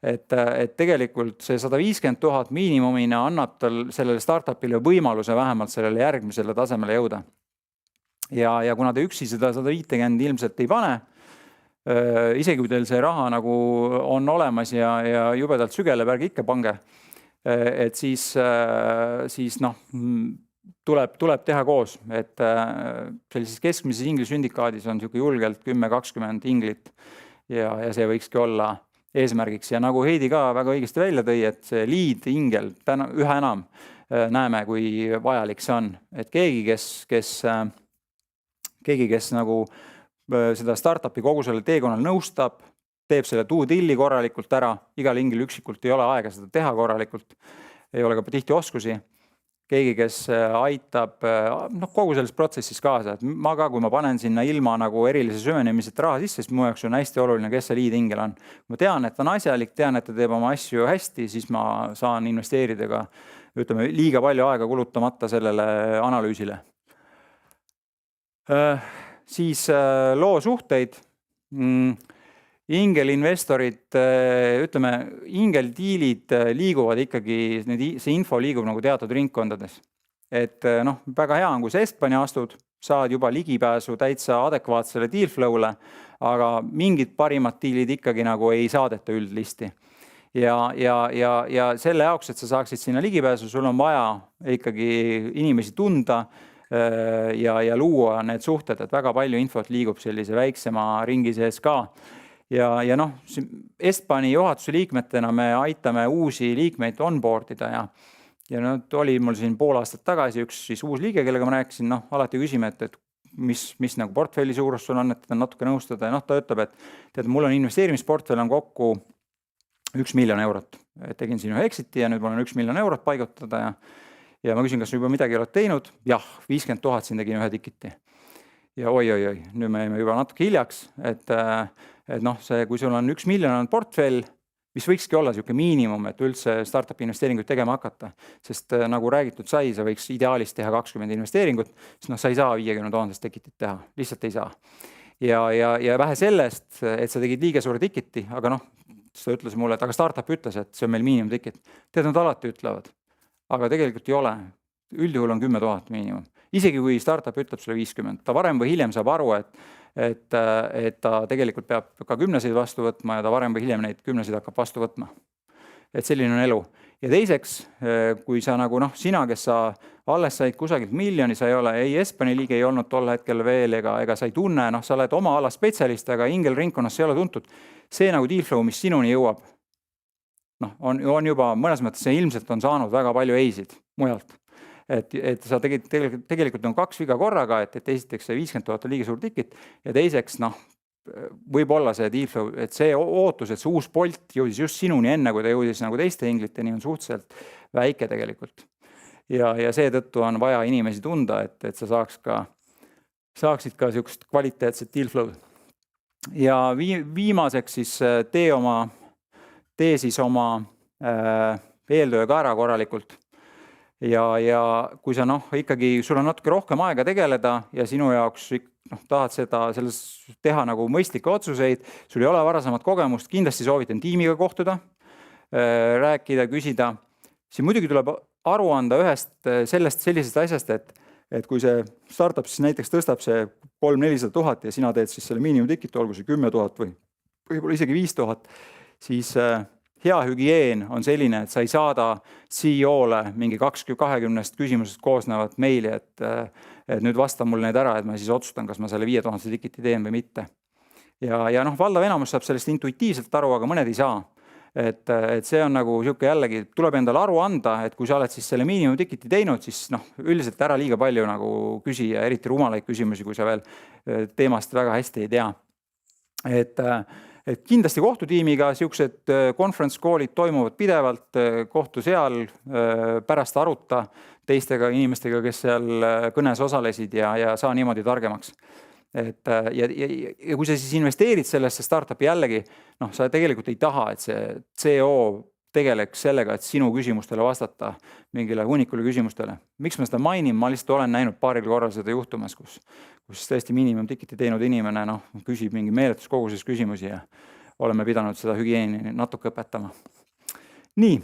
Et tegelikult see 150 000 miinimumina annab tal sellele startupile võimaluse vähemalt sellele järgmisele tasemele jõuda. Ja kuna te üksi seda 150 ilmselt ei pane, isegi kui teil see raha nagu on olemas ja jubedalt sügeleb, ärge ikka pange, et siis noh, tuleb teha koos, et sellises keskmises ingli sündikaadis on niisugune julgelt 10-20 inglit ja see võikski olla eesmärgiks ja nagu Heidi ka väga õigesti välja tõi, et see lead ingel üha enam näeme, kui vajalik see on, et keegi, kes nagu seda startupi kogu selle teekonnal nõustab, teeb selle due deal'i korralikult ära, igal ingil üksikult ei ole aega seda teha korralikult, ei ole ka tihti oskusi, keegi, kes aitab kogu selles protsessis kaasa, et ma ka, kui ma panen sinna ilma nagu erilise süvenemiseta raha sisse, siis mu jaoks on hästi oluline, kes see lead ingel on. Ma tean, et ta on asjalik, tean, et ta teeb oma asju hästi, siis ma saan investeerida ka, ütleme, liiga palju aega kulutamata sellele analüüsile. Siis loo suhteid, ingelinvestorid, ütleme, ingeldiilid liiguvad ikkagi, see info liigub nagu teatud ringkondades. Et noh, väga hea on, kui sa Estbani astud, saad juba ligipääsu täitsa adekvaatsele dealflow'le, aga mingid parimad diilid ikkagi nagu ei saadeta üldlisti. Ja selle jaoks, et sa saaksid sinna ligipääsu, sul on vaja ikkagi inimesi tunda, ja luua need suhted, et väga palju infot liigub sellise väiksema ringi sees ka. Ja noh, Estbani juhatuse liikmetena me aitame uusi liikmeid onboardida ja nüüd oli mul siin pool aastat tagasi üks siis uus liige, kellega ma rääkisin, noh, alati küsime, et mis nagu portfelli suurus sul on, et ta natuke nõustada ja noh, ta ütleb, et tead, mul on investeerimisportfell on kokku 1 miljon eurot. Tegin siin ühe exit'i ja nüüd mul on 1 miljon eurot paigutada ja ma küsin, kas juba midagi oled teinud? Jah, 50 000 siin tegin ühe tikiti. Ja oi, nüüd me jäime juba natuke hiljaks, et noh, kui sul on 1 miljon on portfell, mis võikski olla niisugune miinimum, et üldse startup investeeringuid tegema hakata. Sest nagu räägitud sai, sa võiks ideaalis teha 20 investeeringut, siis noh, sa ei saa 50 000 tikitit teha, lihtsalt ei saa. Ja vähe sellest, et sa tegid liiga suure tikiti, aga noh, ta ütles mulle, et aga startup ütles, et see on meil miinimum tikit. Tead, nad alati ütlevad. Aga tegelikult ei ole. Üldjuhul on 10 000 miinimum. Isegi kui startup ütleb sulle 50, ta varem või hiljem saab aru, et ta tegelikult peab ka 10-seid vastu võtma ja ta varem või hiljem neid 10-seid hakkab vastu võtma. Et selline on elu. Ja teiseks, kui sa nagu noh, sina, kes sa alles said kusagilt miljoni, sa ei ole, ei Estbani liige ei olnud tol hetkel veel ega sa ei tunne, noh, sa oled oma ala spetsialist, aga ingel ringkonnas ei ole tuntud. See nagu dealflow, mis sinuni jõuab, noh, on juba mõnes mõttes see ilmselt on saanud väga palju eisid mujalt. Et sa tegelikult on 2 viga korraga, et esiteks see 50 000 on liiga suur tikit ja teiseks, noh, võib olla see deal flow, et see ootus, et see uus Bolt jõudis just sinuni enne, kui ta jõudis nagu teiste ingliteni, on suhteliselt väike tegelikult. Ja seetõttu on vaja inimesi tunda, et sa saaksid ka niisugust kvaliteetset deal flow. Ja viimaseks siis tee siis oma eeltöö ka ära korralikult. Ja kui sa ikkagi, sul on natuke rohkem aega tegeleda ja sinu jaoks tahad selles teha nagu mõistlikke otsuseid, sul ei ole varasemat kogemust, kindlasti soovitan tiimiga kohtuda, rääkida, küsida. Siin muidugi tuleb aru anda ühest sellisest asjast, et kui see startup siis näiteks tõstab see 300-400 000 ja sina teed siis selle miinimumtikit, olgu see 10 000 või võib-olla isegi 5000, siis hea hügieen on selline, et sa ei saada CEO-le mingi 20 küsimusest koosnevat meili, et nüüd vasta mul need ära, et ma siis otsustan, kas ma selle 5000 tikiti teen või mitte. Ja valdav enamus saab sellest intuitiivselt aru, aga mõned ei saa. Et see on nagu siuke jällegi, tuleb endale aru anda, et kui sa oled siis selle miinimumtikiti teinud, siis üldiselt ära liiga palju nagu küsi ja eriti rumalaid küsimusi, kui sa veel teemast väga hästi ei tea. Et kindlasti kohtutiimiga siuksed conference call'id toimuvad pidevalt, kohtu seal, pärast aruta teistega inimestega, kes seal kõnes osalesid ja saa niimoodi targemaks. Ja kui sa siis investeerid sellesse startupi jällegi, sa tegelikult ei taha, et see CEO tegeleks sellega, et sinu küsimustele vastata mingile hunnikule küsimustele. Miks ma seda mainin? Ma lihtsalt olen näinud paaril korral seda juhtumas, kus tõesti miinimumtikiti teinud inimene küsib mingi meeletus koguses küsimusi ja oleme pidanud seda hügieeni natuke õpetama. Nii,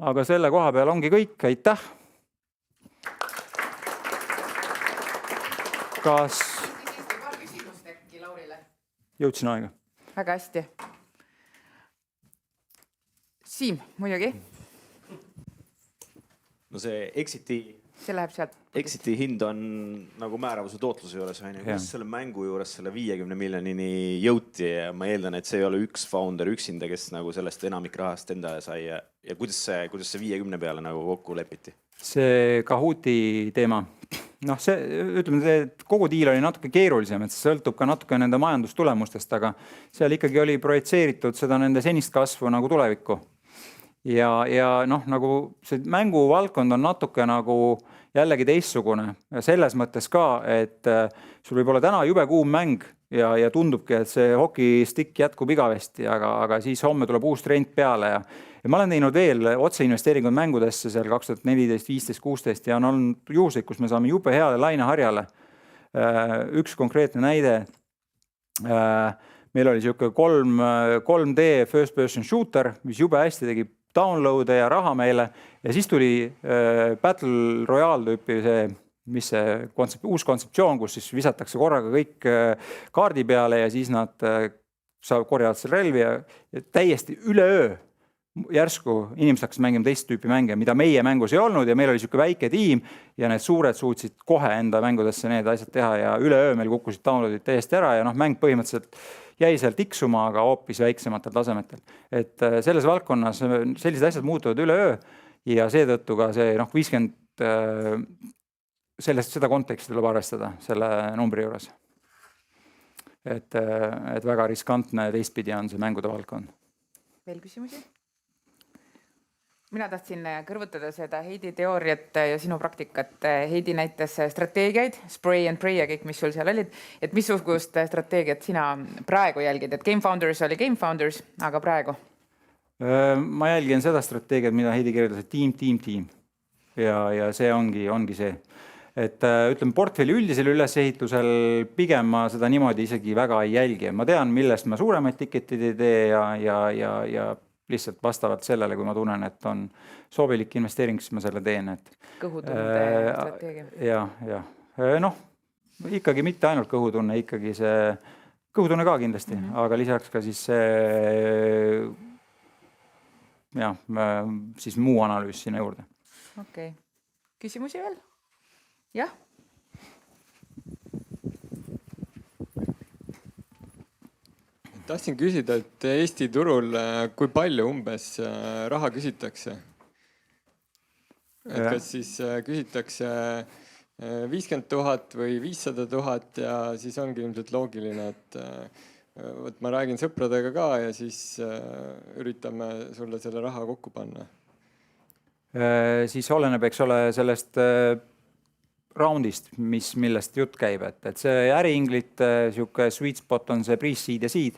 aga selle koha peal ongi kõik. Aitäh! Kas jõudsin aega?
Väga hästi. Siim, muidugi.
No see
see läheb sealt.
Exiti hind on nagu määravuse tootluse juures. Kuidas selle mängu juures selle 50 miljonini jõuti ja ma eeldan, et see ei ole üks founder üksinda, kes nagu sellest enamik rahast enda sai ja kuidas see 50 peale nagu kokku lepiti?
See Kahooti teema. Ütleme, et kogu diil oli natuke keerulisem, et see sõltub ka natuke nende majandustulemustest, aga seal ikkagi oli projitseeritud seda nende senist kasvu nagu tulevikku. Ja nagu see mänguvaldkond on natuke nagu jällegi teistsugune ja selles mõttes ka, et sul võib olla täna jube kuum mäng ja tundubki, et see hokistikk jätkub igavesti, aga siis homme tuleb uus trend peale ja ma olen teinud veel otseinvesteeringud mängudesse seal 2014, 15, 16 ja on olnud juhuseid, kus me saame jube heale laineharjale. Üks konkreetne näide. Meil oli siuke 3D first person shooter, mis jube hästi tegi downloade ja raha meile ja siis tuli Battle Royale tüüpi see uus kontseptsioon, kus siis visatakse korraga kõik kaardi peale ja siis nad korjavad selle relvi ja täiesti üleöö järsku inimesed hakkas mängima teist tüüpi mänge, mida meie mängus ei olnud ja meil oli siuke väike tiim ja need suured suutsid kohe enda mängudesse need asjad teha ja üleöö meil kukkusid downloadid täiesti ära ja mäng põhimõtteliselt jäi seal tiksuma, aga hoopis väiksematel tasemetel. Et selles valdkonnas sellised asjad muutuvad üleöö ja seetõttu ka see 50 seda konteksti tuleb arvestada selle numbri juures. Et väga riskantne teistpidi on see mängude valdkond.
Veel küsimusi? Mina tahtsin kõrvutada seda Heidi teooriat ja sinu praktikat. Heidi näitas strateegiaid, spray and pray ja kõik, mis sul seal olid. Et missugust strateegiat sina praegu jälgid? Et Game Founders oli Game Founders, aga praegu?
Ma jälgin seda strateegiat, mida Heidi kirjeldas, et tiim. Ja see ongi see. Et ütleme, portfelli üldisel ülesehitusel pigem ma seda niimoodi isegi väga ei jälgi. Ma tean, millest ma suuremaid tiketid ei tee ja lihtsalt vastavalt sellele, kui ma tunnen, et on sobilik investeering, siis ma selle teen.
Kõhutunde strateegia.
Ja. Ikkagi mitte ainult kõhutunne, ikkagi see kõhutunne ka kindlasti, aga lisaks ka siis see siis muu analüüs sinna juurde.
Okei. Küsimusi veel? Jah?
Tahtsin küsida, et Eesti turul kui palju umbes raha küsitakse? Et kas siis küsitakse 50 000 või 500 000 ja siis ongi ilmselt loogiline, et vot ma räägin sõpradega ka ja siis üritame sulle selle raha kokku panna.
Siis oleneb, eks ole, sellest roundist, millest jutt käib, et see äriinglite sihuke sweet spot on see pre-seed ja seed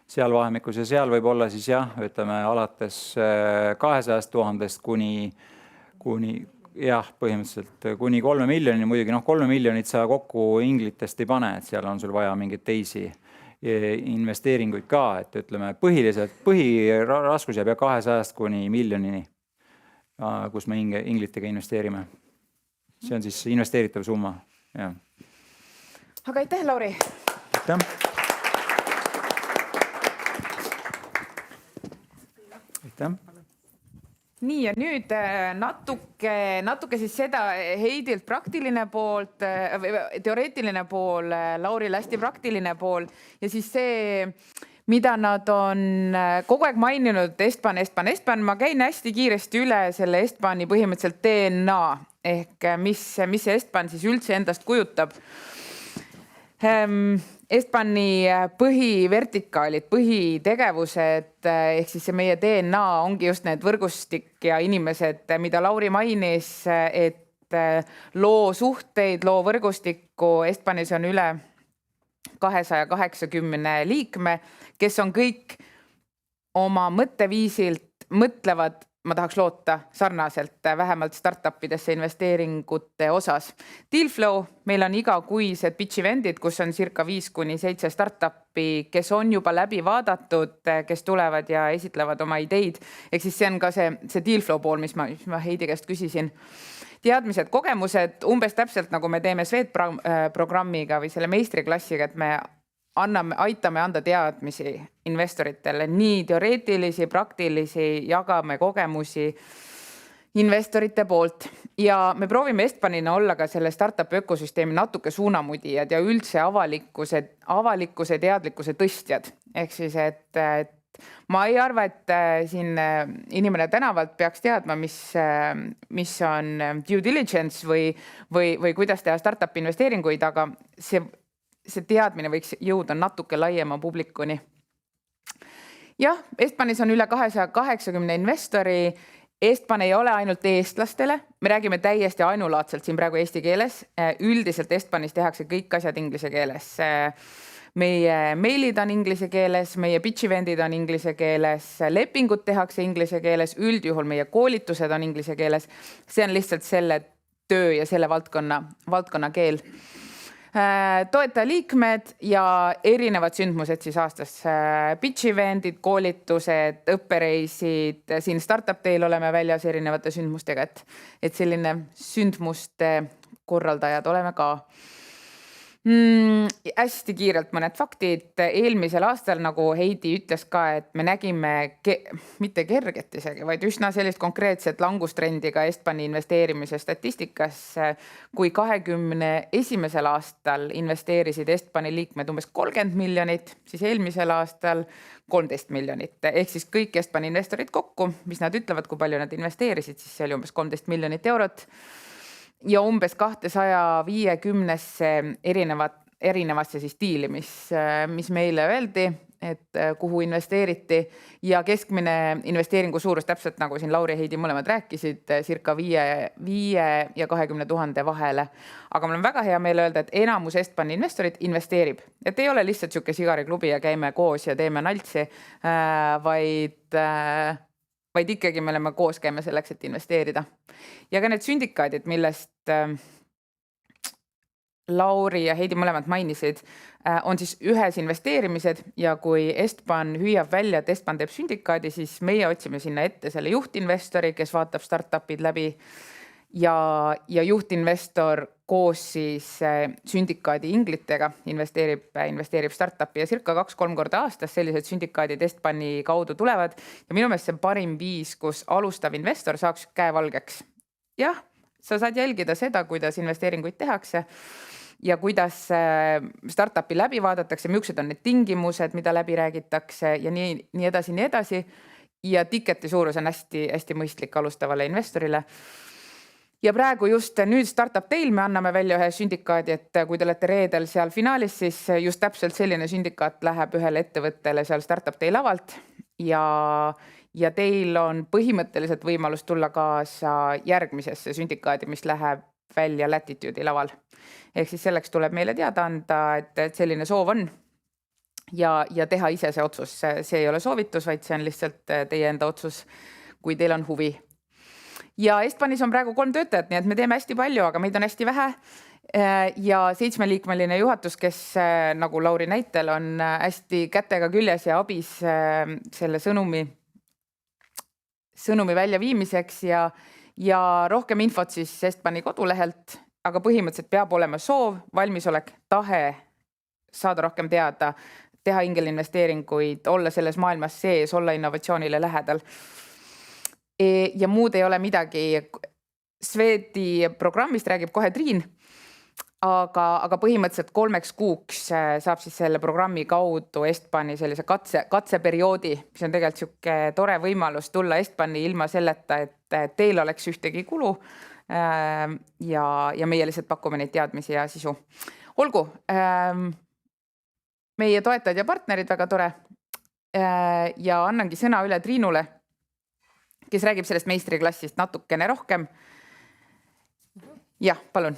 seal vahemikus ja seal võib olla siis jah, ütleme alates 200 000 kuni jah, põhimõtteliselt kuni 3 miljoni, muidugi 3 miljonit sa kokku inglitest ei pane, et seal on sul vaja mingeid teisi investeeringuid ka, et ütleme põhiraskus jääb 200 kuni miljonini, kus me inglitega investeerime. See on siis investeeritav summa. Ja.
Aga aitäh, Lauri!
Aitäh! Aitäh!
Nii ja nüüd natuke siis seda Heidilt praktiline poolt, teoreetiline pool, Lauril hästi praktiline pool ja siis see, mida nad on kogu aeg maininud, Estban. Ma käin hästi kiiresti üle selle Estbani põhimõtteliselt DNA ehk mis see Estban siis üldse endast kujutab. Estbani põhivertikaalid, põhitegevused ehk siis see meie DNA ongi just need võrgustik ja inimesed, mida Lauri mainis, et loo suhteid, loo võrgustikku. Estbanis on üle 280 liikme, kes on kõik oma mõtteviisilt mõtlevad, ma tahaks loota sarnaselt vähemalt startupidesse investeeringute osas. Dealflow, meil on igakuised pitch eventid, kus on circa 5-7 startupi, kes on juba läbi vaadatud, kes tulevad ja esitlevad oma ideid. Ehk siis see on ka see Dealflow pool, mis ma Heidi käest küsisin. Teadmised, kogemused, umbes täpselt nagu me teeme SWEET-programmiga või selle meistriklassiga, et me aitame anda teadmisi investoritele, nii teoreetilisi, praktilisi, jagame kogemusi investorite poolt. Ja me proovime Estbanina olla ka selle startup ökosüsteemi natuke suunamudijad ja üldse avalikkuse teadlikkuse tõstjad. Ehk siis, et ma ei arva, et siin inimene tänavalt peaks teadma, mis on due diligence või kuidas teha startup investeeringuid, aga see teadmine võiks jõuda natuke laiema publikuni. Jah, Estbanis on üle 280 investori. Estban ei ole ainult eestlastele, me räägime täiesti ainulaadselt siin praegu eesti keeles. Üldiselt Estbanis tehakse kõik asjad inglise keeles. Meie meilid on inglise keeles, meie pitch eventid on inglise keeles, lepingud tehakse inglise keeles, üldjuhul meie koolitused on inglise keeles. See on lihtsalt selle töö ja selle valdkonna keel. Toetajaliikmed ja erinevad sündmused siis aastas. Pitch eventid, koolitused, õppereisid, siin Startup Day'l oleme väljas erinevate sündmustega, et selline sündmuste korraldajad oleme ka. Hästi kiirelt mõned faktid. Eelmisel aastal, nagu Heidi ütles ka, et me nägime mitte kerget isegi, vaid üsna sellist konkreetset langustrendi ka Estbani investeerimise statistikas. Kui 2021. aastal investeerisid Estbani liikmed umbes 30 miljonit, siis eelmisel aastal 13 miljonit. Ehk siis kõik Estbani investorid kokku, mis nad ütlevad, kui palju nad investeerisid, siis see oli umbes 13 miljonit eurot. Ja umbes 250 erinevasse siis diili, mis meile öeldi, et kuhu investeeriti ja keskmine investeeringu suurus täpselt nagu siin Lauri ja Heidi mõlemad rääkisid, circa 5 ja 20 000 vahele. Aga mul on väga hea meel öelda, et enamus Estbani investorid investeerib. Et ei ole lihtsalt siuke sigariklubi ja käime koos ja teeme naltsi, vaid ikkagi me oleme koos, käime selleks, et investeerida. Ja ka need sündikaadid, millest Lauri ja Heidi mõlemad mainisid, on siis ühes investeerimised ja kui Estban hüüab välja, et Estban teeb sündikaadi, siis meie otsime sinna ette selle juhtinvestori, kes vaatab startupid läbi ja juhtinvestor koos siis sündikaadi inglitega investeerib startupi ja circa 2-3 korda aastas sellised sündikaadid Estbani kaudu tulevad. Ja minu meelest see parim viis, kus alustav investor saaks käe valgeks. Jah, sa saad jälgida seda, kuidas investeeringuid tehakse ja kuidas startupi läbi vaadatakse, millised on need tingimused, mida läbi räägitakse ja nii edasi. Ja tiketi suurus on hästi mõistlik alustavale investorile. ja praegu just nüüd Startup Day'l me anname välja ühe sündikaadi, et kui te olete reedel seal finaalis, siis just täpselt selline sündikaat läheb ühele ettevõttele seal Startup Day lavalt ja teil on põhimõtteliselt võimalus tulla kaasa järgmisesse sündikaadi, mis läheb välja Latitude'i laval. Ehk siis selleks tuleb meile teada anda, et selline soov on ja teha ise see otsus. See ei ole soovitus, vaid see on lihtsalt teie enda otsus, kui teil on huvi. Ja Estbanis on praegu 3 töötajat, nii et me teeme hästi palju, aga meid on hästi vähe. Ja 7-liikmeline juhatus, kes nagu Lauri näitel on hästi kätega küljes ja abis selle sõnumi väljaviimiseks ja rohkem infot siis Estbani kodulehelt, aga põhimõtteliselt peab olema soov, valmisolek, tahe saada rohkem teada, teha ingelinvesteeringuid, olla selles maailmas sees, olla innovatsioonile lähedal. Ja muud ei ole midagi. Swedi programmist räägib kohe Triin, aga põhimõtteliselt 3 kuuks saab siis selle programmi kaudu Estbani sellise katseperioodi, mis on tegelikult sihuke tore võimalus tulla Estbani ilma selleta, et teil oleks ühtegi kulu ja meie lihtsalt pakume neid teadmisi ja sisu. Olgu, meie toetajad ja partnerid, väga tore. Ja annangi sõna üle Triinule, kes räägib sellest meistriklassist natukene rohkem. Jah, palun.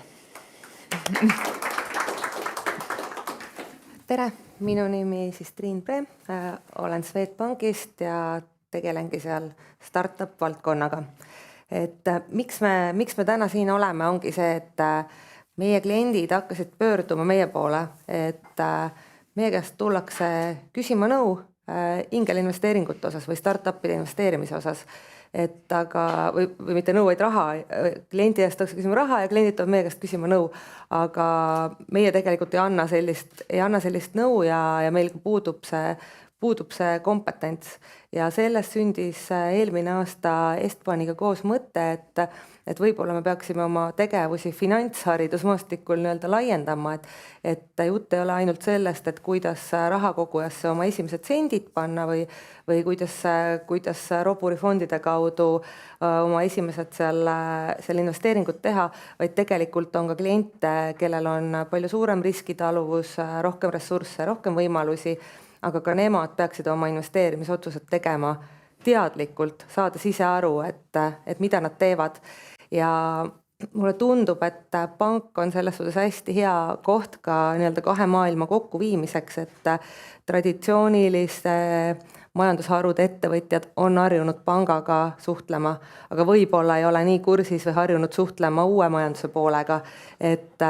Tere, minu nimi siis Triin Preem, olen Swedbankist ja tegelengi seal startup valdkonnaga. Et miks me täna siin oleme, ongi see, et meie kliendid hakkasid pöörduma meie poole, et meie käest tullakse küsima nõu ingelinvesteeringute osas või startupide investeerimise osas. Et aga, või mitte nõu, vaid raha, kliendi eest tõkse küsima raha ja kliendid tuleb meie käest küsima nõu, aga meie tegelikult ei anna sellist nõu ja meil puudub see kompetents ja sellest sündis eelmine aasta Estbaniga koos mõte, et võib-olla me peaksime oma tegevusi finantsharidusmaastikul nii-öelda laiendama, et jutt ei ole ainult sellest, et kuidas rahakogujasse oma esimesed sendid panna või kuidas roburifondide kaudu oma esimesed seal investeeringud teha, vaid tegelikult on ka kliente, kellel on palju suurem riskitaluvus, rohkem ressursse, rohkem võimalusi, aga ka nemad peaksid oma investeerimisotsused tegema teadlikult, saades ise aru, et mida nad teevad. Ja mulle tundub, et pank on selles suhtes hästi hea koht ka nii-öelda 2 maailma kokkuviimiseks, et traditsiooniliste majandusharude ettevõtjad on harjunud pangaga suhtlema, aga võib-olla ei ole nii kursis või harjunud suhtlema uue majanduse poolega, et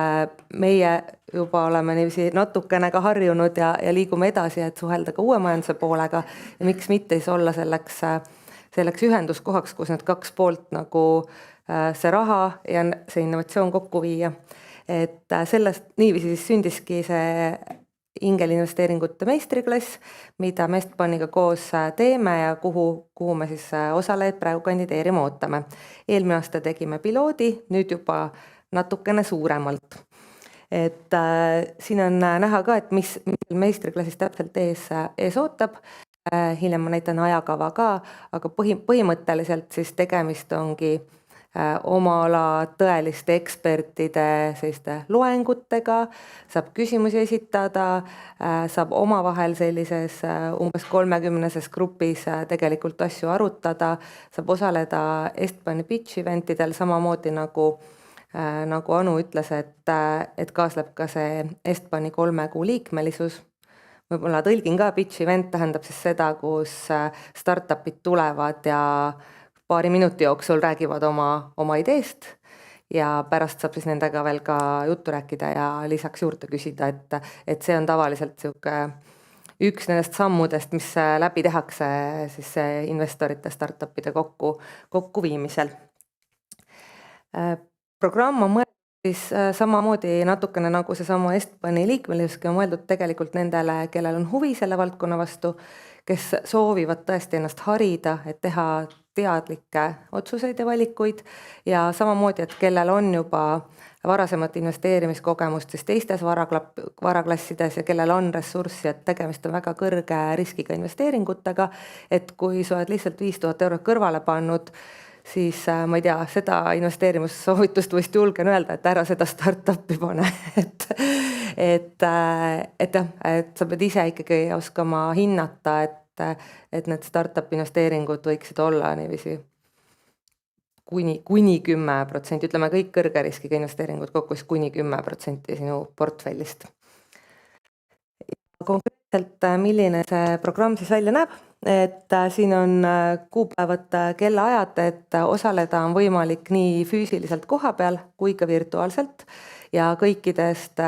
meie juba oleme niiviisi natukene ka harjunud ja liigume edasi, et suhelda ka uue majanduse poolega ja miks mitte siis olla selleks ühenduskohaks, kus need 2 poolt nagu see raha ja see innovatsioon kokku viia. Et sellest niiviisi siis sündiski see ingelinvesteeringute meistriklass, mida me Estbaniga koos teeme ja kuhu me siis osalejad praegu kandideerima ootame. Eelmine aasta tegime piloodi, nüüd juba natukene suuremalt. Et siin on näha ka, et mis meistriklassis täpselt ees ootab. Hiljem ma näitan ajakava ka, aga põhimõtteliselt siis tegemist ongi oma ala tõeliste ekspertide selliste loengutega, saab küsimusi esitada, saab omavahel sellises umbes 30 grupis tegelikult asju arutada, saab osaleda Estbani pitch eventidel samamoodi nagu Anu ütles, et kaasleb ka see Estbani 3 kuu liikmelisus. Võib-olla tõlgin ka, pitch event tähendab siis seda, kus startupid tulevad ja paari minuti jooksul räägivad oma ideest ja pärast saab siis nendega veel ka juttu rääkida ja lisaks juurde küsida, et see on tavaliselt üks nendest sammudest, mis läbi tehakse siis investorite startupide kokkuviimisel. Programm on mõeldud siis samamoodi natukene nagu see sama Estbani liikmeliski on mõeldud tegelikult nendele, kellel on huvi selle valdkonna vastu, kes soovivad tõesti ennast harida, et teha teadlikke otsuseid ja valikuid ja samamoodi, et kellel on juba varasemat investeerimiskogemust siis teistes varaklassides ja kellel on ressurssi, et tegemist on väga kõrge riskiga investeeringutega, et kui sa oled lihtsalt 5000 € kõrvale pannud, siis ma ei tea, seda investeerimissoovitust vist julgen öelda, et ära seda startup'i pane, et jah, et sa pead ise ikkagi oskama hinnata, et need startup investeeringud võiksid olla niiviisi kuni 10%, ütleme kõik kõrge riskiga investeeringud kokku siis kuni 10% sinu portfellist. Konkreetselt, milline see programm siis välja näeb, et siin on kuupäevad, kellaajad, et osaleda on võimalik nii füüsiliselt koha peal kui ka virtuaalselt ja kõikidest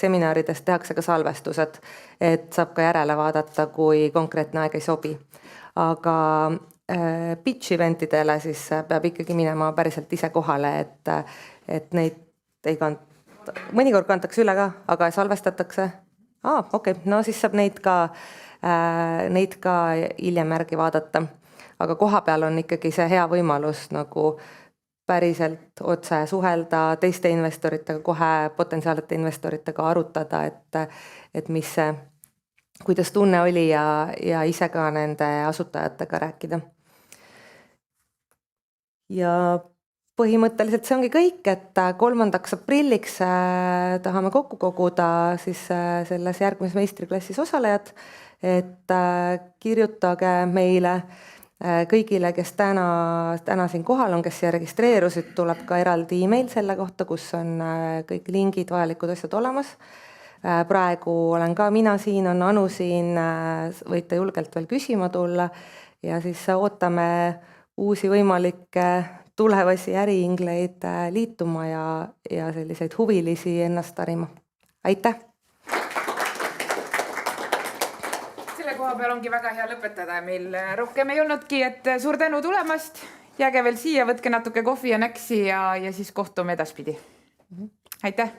seminaridest tehakse ka salvestused, et saab ka järele vaadata, kui konkreetne aeg ei sobi. Aga pitch eventidele siis peab ikkagi minema päriselt ise kohale, et neid ei mõnikord kantakse üle ka, aga salvestatakse. Okei, no siis saab neid ka hiljem järgi vaadata. Aga koha peal on ikkagi see hea võimalus nagu päriselt otse suhelda teiste investoritega, kohe potentsiaalsete investoritega arutada, et mis see, kuidas tunne oli ja ise ka nende asutajatega rääkida. Ja põhimõtteliselt see ongi kõik, et 3. aprilliks tahame kokku koguda siis selles järgmises meistriklassis osalejad, et kirjutage meile kõigile, kes täna siin kohal on, kes siia registreerusid, tuleb ka eraldi email selle kohta, kus on kõik lingid, vajalikud asjad olemas. Praegu olen ka mina siin, on Anu siin, võite julgelt veel küsima tulla ja siis ootame uusi võimalikke tulevasi äriingleid liituma ja selliseid huvilisi ennast tarima. Aitäh!
Selle koha peal ongi väga hea lõpetada. Meil rohkem ei olnudki, et suur tänu tulemast. Jääge veel siia, võtke natuke kohvi ja näksi ja siis kohtume edaspidi. Aitäh!